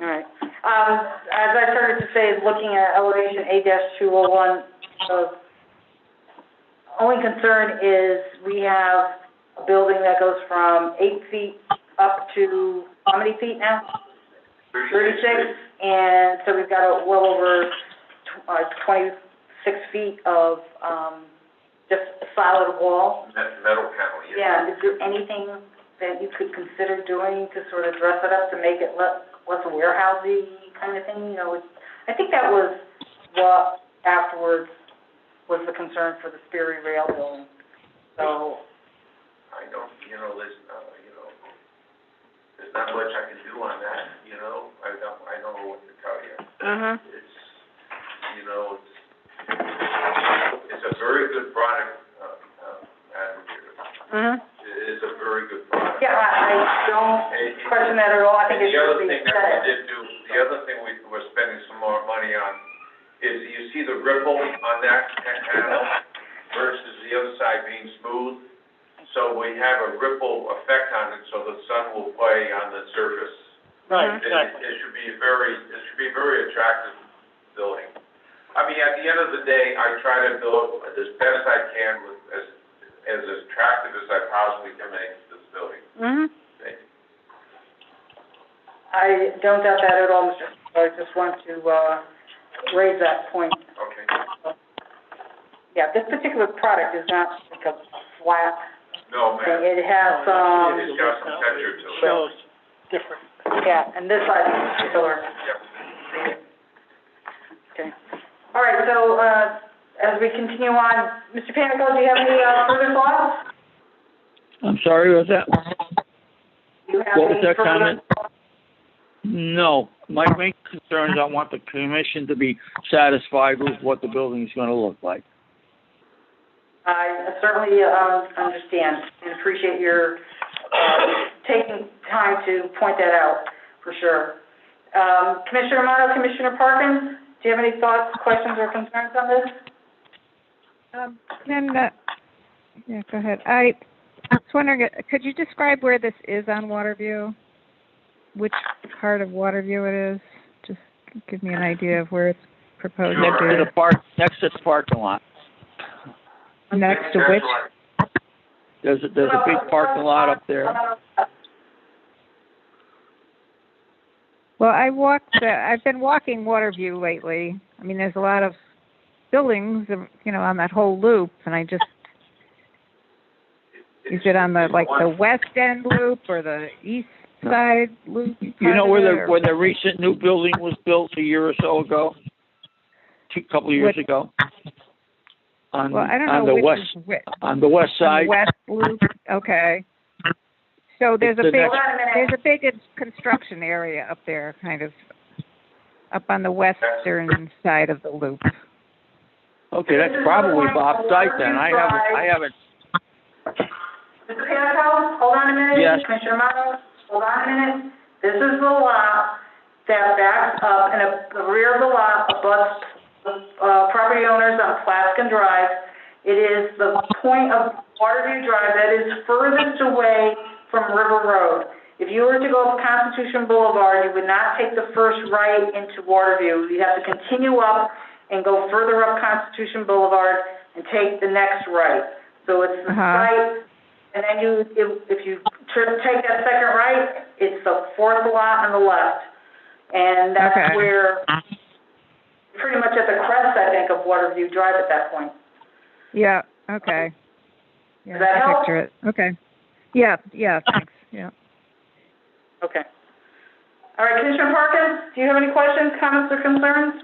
All right. As I started to say, looking at elevation A-201, the only concern is we have a building that goes from 8 feet up to, how many feet now? 36, and so we've got well over 26 feet of just solid wall. Metal panel, yes. Yeah, is there anything that you could consider doing to sort of dress it up to make it less warehousey kind of thing? You know, I think that was what afterwards was the concern for the Sperry Rail building. So. I don't, there's not much I can do on that, I don't know what to tell you. Mhm. It's a very good product, advocate. Mhm. It is a very good product. Yeah, I don't question that at all. I think And it the other should be thing that said. we did do, the other thing we're spending some more money on is you see the ripple on that panel versus the other side being smooth. So we have a ripple effect on it, so the sun will play on the surface. Right, Mhm. exactly. It should be a very attractive building. I mean, at the end of the day, I try to build as best I can with as attractive as I possibly can make this building. Mhm. I don't doubt that at all, Mr. I just want to raise that point. Okay. Yeah, this particular product is not like a flat No, thing. man. It has It's got some texture to it. Shows different. yeah, and this side in particular. Yep. Okay. All right, so, as we continue on, Mr. Panico, do you have any further thoughts? I'm sorry, what was that? Do you have What was any that further comment? thoughts? No, my main concern is I want the commission to be satisfied with what the building is gonna look like. I certainly understand and appreciate your taking time to point that out, for sure. Commissioner Amato, Commissioner Parkins, do you have any thoughts, questions, or concerns on this? Yeah, go ahead. I was wondering, could you describe where this is on Waterview? Which part of Waterview it is? Just give me an idea of where it's proposed to Next to be. the parking lot. Next to which? There's a big parking lot up there. Well, I've been walking Waterview lately. I mean, there's a lot of buildings, on that whole loop, and is it on the west end loop or the east side loop? You know where the recent new building was built a year or so ago? A couple of years ago? On the west side. West loop, okay. So there's a big construction area up there, kind of, up on the western side of the loop. Okay, that's probably Bob's site then. I haven't. Mr. Panico, hold on a minute. Yes. Commissioner Amato, hold on a minute. This is the lot that backs up, and the rear of the lot abuts property owners on Plaskin Drive. It is the point of Waterview Drive that is furthest away from River Road. If you were to go up Constitution Boulevard, you would not take the first right into Waterview. You'd have to continue up and go further up Constitution Boulevard and take the next right. So it's the right, and then if you take that second right, it's the fourth lot on the left. And that's Okay. where, pretty much at the crest, I think, of Waterview Drive at that point. Yeah, okay. Yeah, Does that I help? picture it. Okay. Yeah, thanks, yeah. Okay. All right, Commissioner Parkins, do you have any questions, comments, or concerns?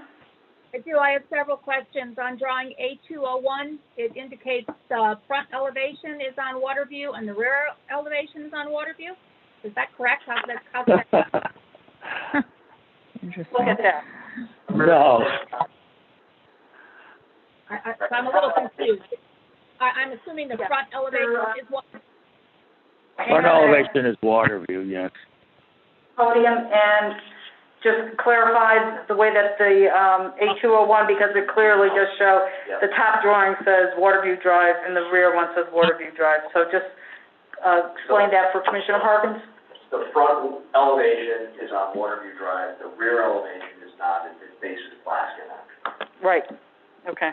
I do. I have several questions. On drawing A201, it indicates the front elevation is on Waterview and the rear elevation is on Waterview. Is that correct? How's that? Interesting. Look at that. No. I'm a little confused. I'm assuming the front elevation is what? Front elevation is Waterview, yes. Podium, and just clarifies the way that the, A201, because it clearly does show, the top drawing says Waterview Drive and the rear one says Waterview Drive. So just, explain that for Commissioner Harkins. The front elevation is on Waterview Drive, the rear elevation is not, it faces Plaskin. Right, okay.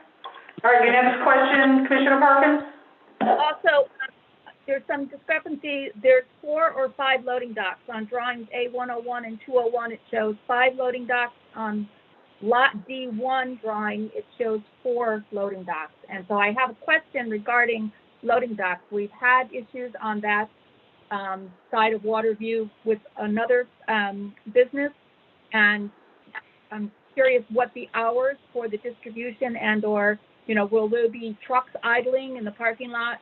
All right, your next question, Commissioner Parkins? Also, there's some discrepancy. There's 4 or 5 loading docks. On drawings A101 and 201, it shows 5 loading docks. On Lot D1 drawing, it shows 4 loading docks. And so I have a question regarding loading docks. We've had issues on that side of Waterview with another business, and I'm curious what the hours for the distribution and/or, will there be trucks idling in the parking lot,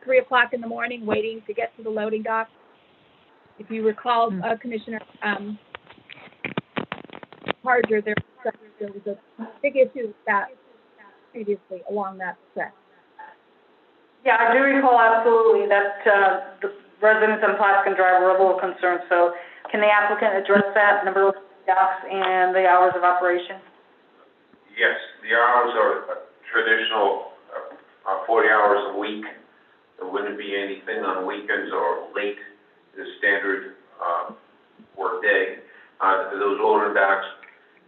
3 o'clock in the morning waiting to get to the loading dock? If you recall, Commissioner Harger, there was a big issue with that previously along that stretch. Yeah, I do recall absolutely that, the residents on Plaskin Drive were a little concerned. So can the applicant address that, number of docks and the hours of operation? Yes, the hours are traditional, 40 hours a week. There wouldn't be anything on weekends or late, the standard, work day. Those loading docks,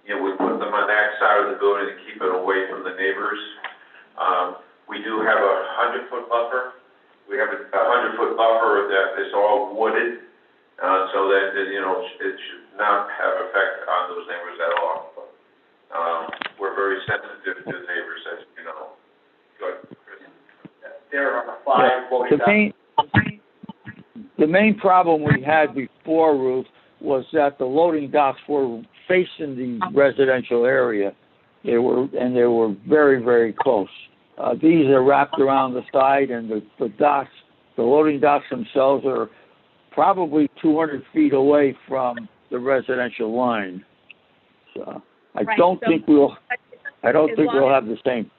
we put them on that side of the building to keep it away from the neighbors. We do have a 100-foot buffer. We have a 100-foot buffer that is all wooded, so that, it should not have effect on those neighbors at all. We're very sensitive to the neighbors, as you know. Good, Chris. There are 5 loading docks. The main problem we had before, Ruth, was that the loading docks were facing the residential area. They were very, very close. These are wrapped around the side, and the docks, the loading docks themselves are probably 200 feet away from the residential line. So I don't think we'll have the same.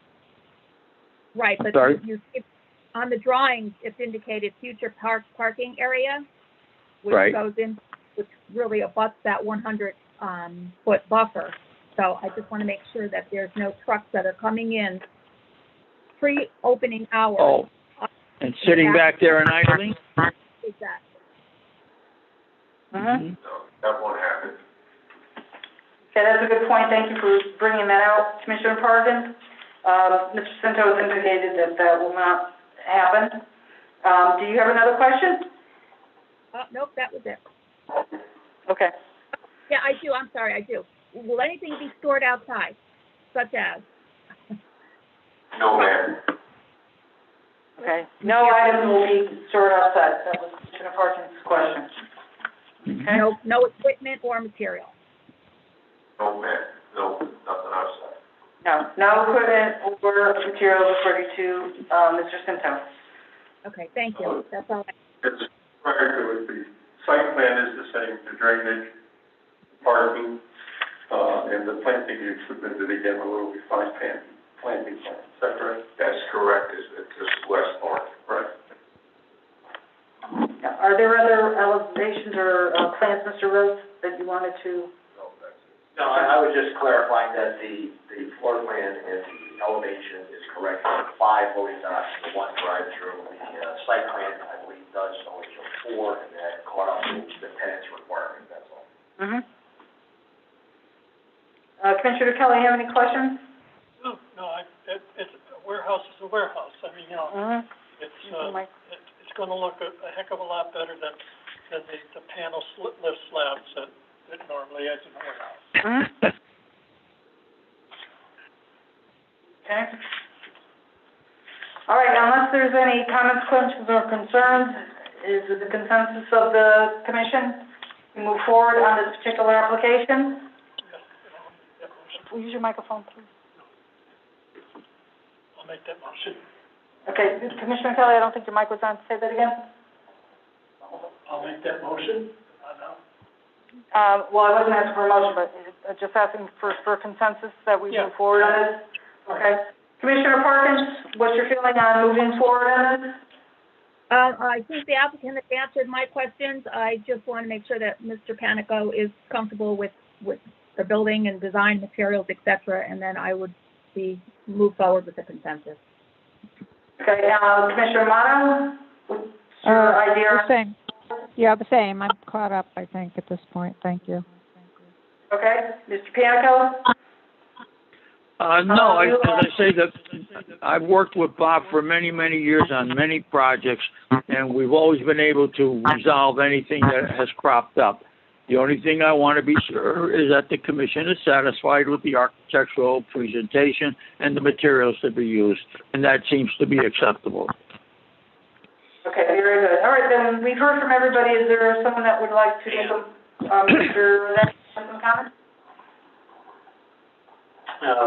Right, but Sorry? on the drawings, it's indicated future parking area, which Right. goes in, which really abuts that 100-foot buffer. So I just want to make sure that there's no trucks that are coming in pre-opening hours. Oh, and sitting back there and idling? Exactly. Mm-hmm. No, that won't happen. Okay, that's a good point. Thank you for bringing that out, Commissioner Parkins. Mr. Cinto has indicated that that will not happen. Do you have another question? Nope, that was it. Okay. Yeah, I do. I'm sorry, I do. Will anything be stored outside, such as? No, ma'am. Okay. No items will be stored outside. That was Commissioner Parkins' question. Okay. No equipment or material? No, ma'am. No, nothing outside. No equipment or materials according to, Mr. Cinto. Okay, thank you. That's all. It's prior to it, the site plan is the same, the drainage, parking, and the planting you submitted again, will be 5 planting plans. Is that correct? That's correct, it's just west part. Right. Are there other elevations or, plans, Mr. Rose, that you wanted to? No, that's it. No, I was just clarifying that the floor plan and the elevation is correct. 5 loading docks and 1 drive-through. The site plan, I believe, does only show 4, and that caught up to the tenant's requirement, that's all. Mm-hmm. Commissioner Kelly, you have any questions? No, it's a warehouse is a warehouse. I mean, Mm-hmm. it's gonna look a heck of a lot better than the panel lift slabs that it normally is in the warehouse. Okay. All right, unless there's any comments, questions, or concerns, is it the consensus of the commission to move forward on this particular application? Use your microphone, please. I'll make that motion. Okay, Commissioner Kelly, I don't think your mic was on. Say that again. I'll make that motion. Well, I wasn't asking for a motion, but just asking for consensus that we move forward on this. Okay. Commissioner Parkins, what's your feeling on moving forward on this? I think the applicant has answered my questions. I just want to make sure that Mr. Panico is comfortable with the building and design materials, et cetera, and then I would move forward with the consensus. Okay, Commissioner Amato, what's your idea? The same. Yeah, the same. I'm caught up, I think, at this point. Thank you. Okay, Mr. Panico? No, as I say, that I've worked with Bob for many, many years on many projects, and we've always been able to resolve anything that has cropped up. The only thing I want to be sure is that the commission is satisfied with the architectural presentation and the materials to be used, and that seems to be acceptable. Okay, very good. All right, then, we've heard from everybody. Is there someone that would like to make Mr. Renee, some comments?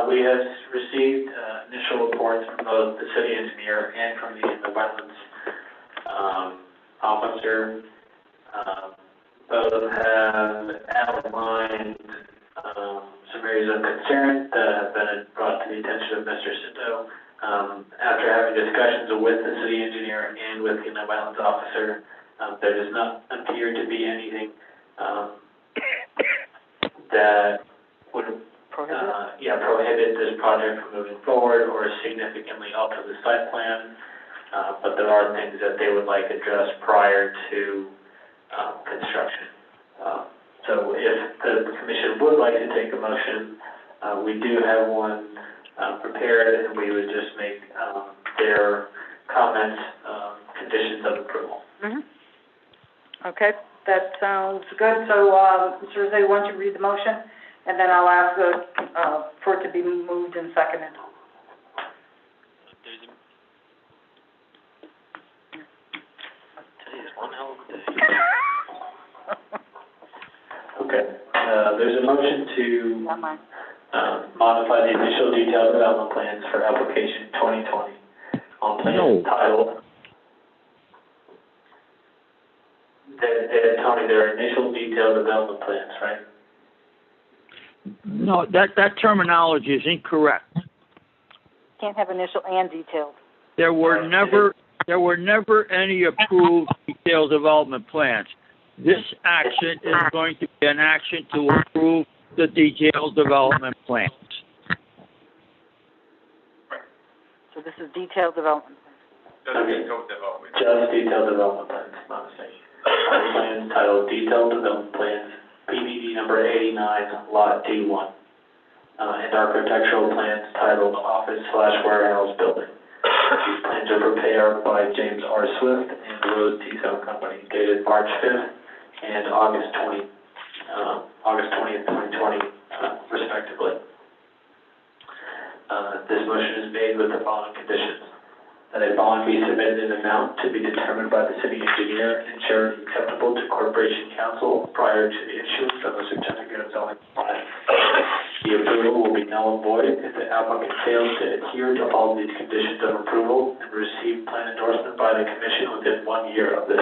We have received initial reports from both the city engineer and from the wetlands officer. Both have outlined some areas of concern that have been brought to the attention of Mr. Cito. After having discussions with the city engineer and with the wetlands officer, there does not appear to be anything that would prohibit this project from moving forward or significantly alter the site plan, but there are things that they would like addressed prior to construction. So if the commission would like to take a motion, we do have one prepared, and we would just make their comments conditions of approval. Okay, that sounds good. So, Mr. Rizzo, why don't you read the motion, and then I'll ask for it to be moved and seconded. Today's one hell of a day. Okay, there's a motion to Not mine. modify the initial detailed development plans for application 2020 on plan titled. Tony, there are initial detailed development plans, right? No, that terminology is incorrect. Can't have initial and detailed. There were never any approved detailed development plans. This action is going to be an action to approve the detailed development plans. So this is detailed development. Just detailed development. Just detailed development plans, not a mistake. Plans titled Detailed Development Plans, PDD number 89, Lot D1. And architectural plans titled Office/Warehouse Building. These plans are prepared by James R. Swift and Rose Tiso Company, dated March 5th and August 20th, 2020, respectively. This motion is made with the following conditions: that a bond be submitted in amount to be determined by the city engineer and surety acceptable to Corporation Council prior to the issuance of a certificate of zoning compliance. The approval will be null and void if the applicant fails to adhere to all these conditions of approval and receive plan endorsement by the commission within 1 year of this.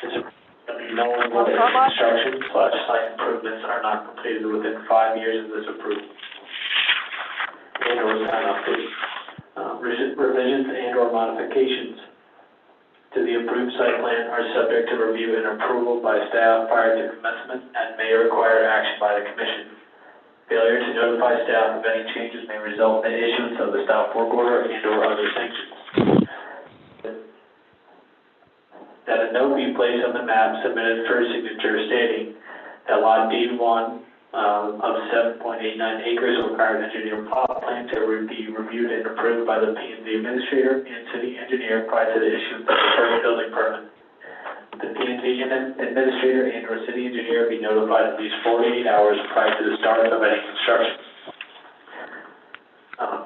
This will be null and void if construction/site improvements are not completed within 5 years of this approval. And/or sign updates. Revisions and/or modifications to the approved site plan are subject to review and approval by staff prior to commencement and may require action by the commission. Failure to notify staff of any changes may result in the issuance of the staff work order and/or other sanctions. That a note be placed on the map submitted for signature stating that lot D1 of 7.89 acres requires engineer plot plan plan to be reviewed and approved by the P&Z administrator and city engineer prior to the issuance of the first building permit. The P&Z administrator and or city engineer be notified at least 48 hours prior to the start of any construction.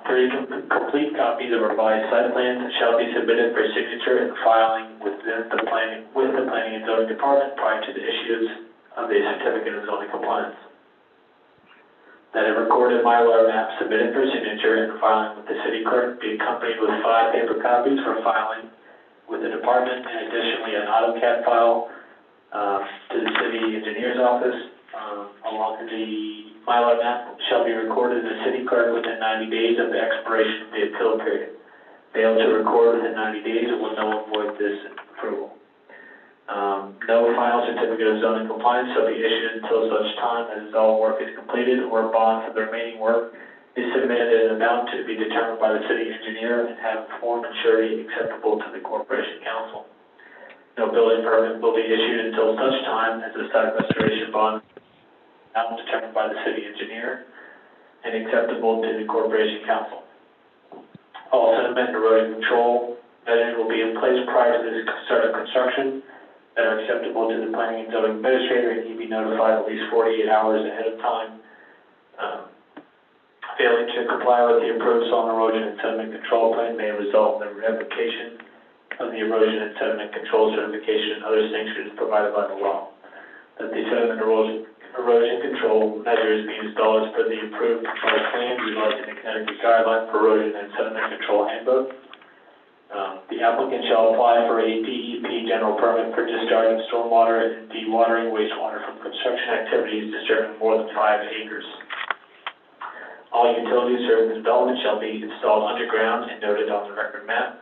3 complete copies of revised site plans shall be submitted for signature and filing with the planning and zoning department prior to the issuance of the certificate of zoning compliance. That a recorded Mylar map submitted for signature and filing with the city clerk be accompanied with 5 paper copies for filing with the department, and additionally an AutoCAD file to the city engineer's office. Along with the Mylar map shall be recorded in the city clerk within 90 days of the expiration of the appeal period. Fail to record within 90 days will null and void this approval. No final certificate of zoning compliance shall be issued until such time as all work is completed or a bond for the remaining work is submitted in an amount to be determined by the city engineer and have form and surety acceptable to the corporation council. No building permit will be issued until such time as the site restoration bond amount determined by the city engineer and acceptable to the corporation council. All sediment and erosion control measures will be in place prior to the start of construction that are acceptable to the planning and zoning administrator, and he be notified at least 48 hours ahead of time. Failing to comply with the approved soil erosion and sediment control plan may result in the revocation of the erosion and sediment control certification and other sanctions provided by the law. That the sediment erosion control measures be installed as per the approved proposed plan utilizing the Connecticut Guideline for Erosion and Sediment Control Handbook. The applicant shall apply for a DEP general permit for discharging stormwater and dewatering wastewater from construction activities disturbing more than 5 acres. All utilities serving the development shall be installed underground and noted on the record map.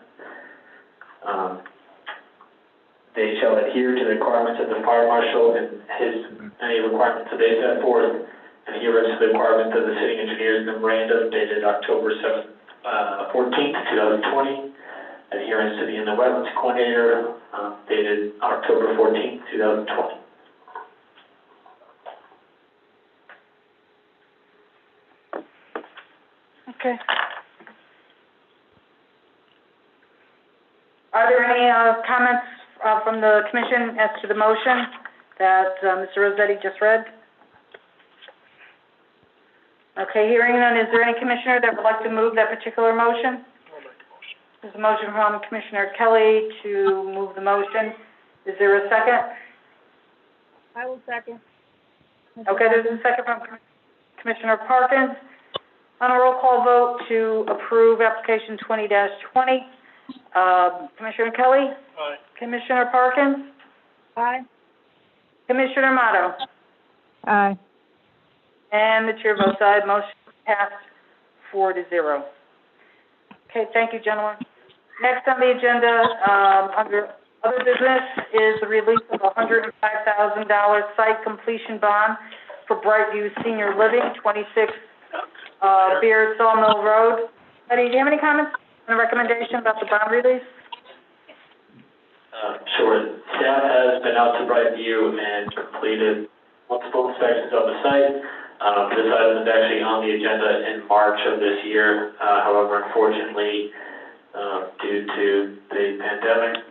They shall adhere to the requirements of the fire marshal and any requirements that they set forth, and adherence to the requirements of the city engineer's memorandum dated October 14th, 2020, adherence to the inland wetlands coordinator dated October 14th, 2020. Okay. Are there any comments from the commission as to the motion that Mr. Rossetti just read? Okay, hearing none, is there any commissioner that would like to move that particular motion? There's a motion from Commissioner Kelly to move the motion. Is there a second? I will second. Okay, there's a second from Commissioner Parkins. On a roll call vote to approve application 20-20, Commissioner Kelly? Aye. Commissioner Parkins? Aye. Commissioner Motto? Aye. And the chair votes aye. Motion passed 4-0. Okay, thank you, gentlemen. Next on the agenda, under other business, is the release of a $105,000 site completion bond for Brightview Senior Living, 26 Beard Sawmill Road. Eddie, do you have any comments and a recommendation about the bond release? Sure. Staff has been out to Brightview and completed multiple inspections of the site. This item is actually on the agenda in March of this year. However, unfortunately, due to the pandemic,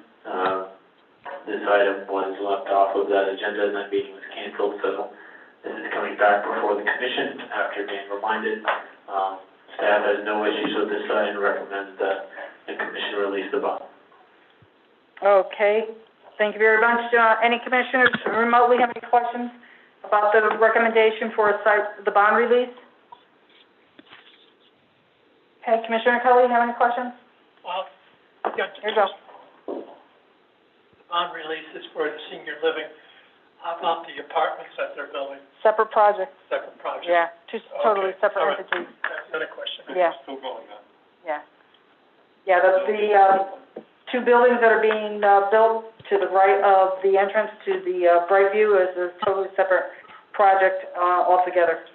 this item was left off of that agenda and that meeting was canceled. So this is coming back before the commission after being reminded. Staff has no issues with this site and recommends that the commission release the bond. Okay, thank you very much. Any commissioners remotely have any questions about the recommendation for the bond release? Okay, Commissioner Kelly, have any questions? Yeah, Here you go. the bond release is for the senior living. How about the apartments that they're building, Separate project, separate projects? yeah, two totally Okay, separate all right. entities, That's the other question. Yeah. Still going on. yeah. Yeah, the 2 buildings that are being built to the right of the entrance to the Brightview is a totally separate project altogether.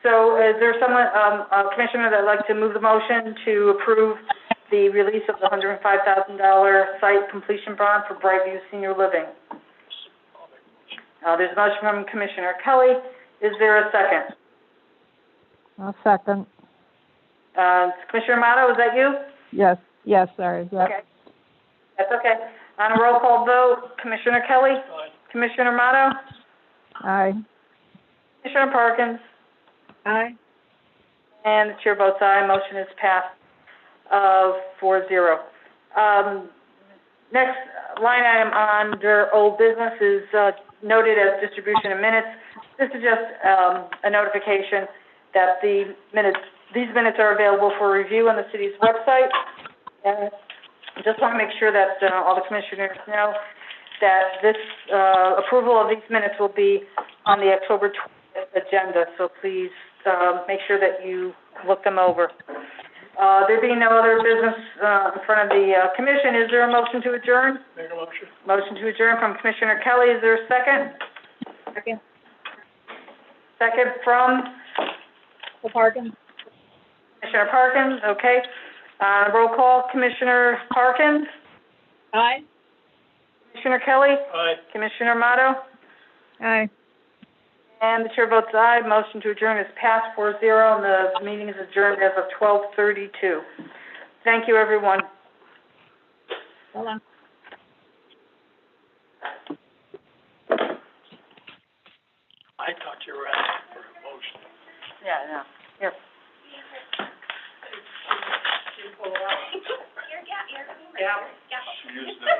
So is there someone, a commissioner that would like to move the motion to approve the release of the $105,000 site completion bond for Brightview Senior Living? There's a motion from Commissioner Kelly. Is there a second? I'll second. Commissioner Amato, is that you? Yes, yes, sorry, yep. Okay. That's okay. On a roll call vote, Commissioner Kelly? Aye. Commissioner Amato? Aye. Commissioner Parkins? Aye. And the chair votes aye, motion is passed, 4-0. Next line item under old business is, noted as distribution of minutes. This is just, a notification that these minutes are available for review on the city's website. And I just want to make sure that, all the commissioners know that this, approval of these minutes will be on the October 20th agenda, so please, make sure that you look them over. There being no other business, in front of the, commission, is there a motion to adjourn? Make a motion. Motion to adjourn from Commissioner Kelly, is there a second? Second. Second from Parkins? Commissioner Parkins, okay. Roll call, Commissioner Parkins, Aye. Commissioner Kelly, Aye. Commissioner Amato, Aye. and the chair votes aye. Motion to adjourn is passed 4-0, and the meeting is adjourned as of 12:32. Thank you, everyone. Hold on. I thought you were asking for a motion. Yeah, I know. Here. She used the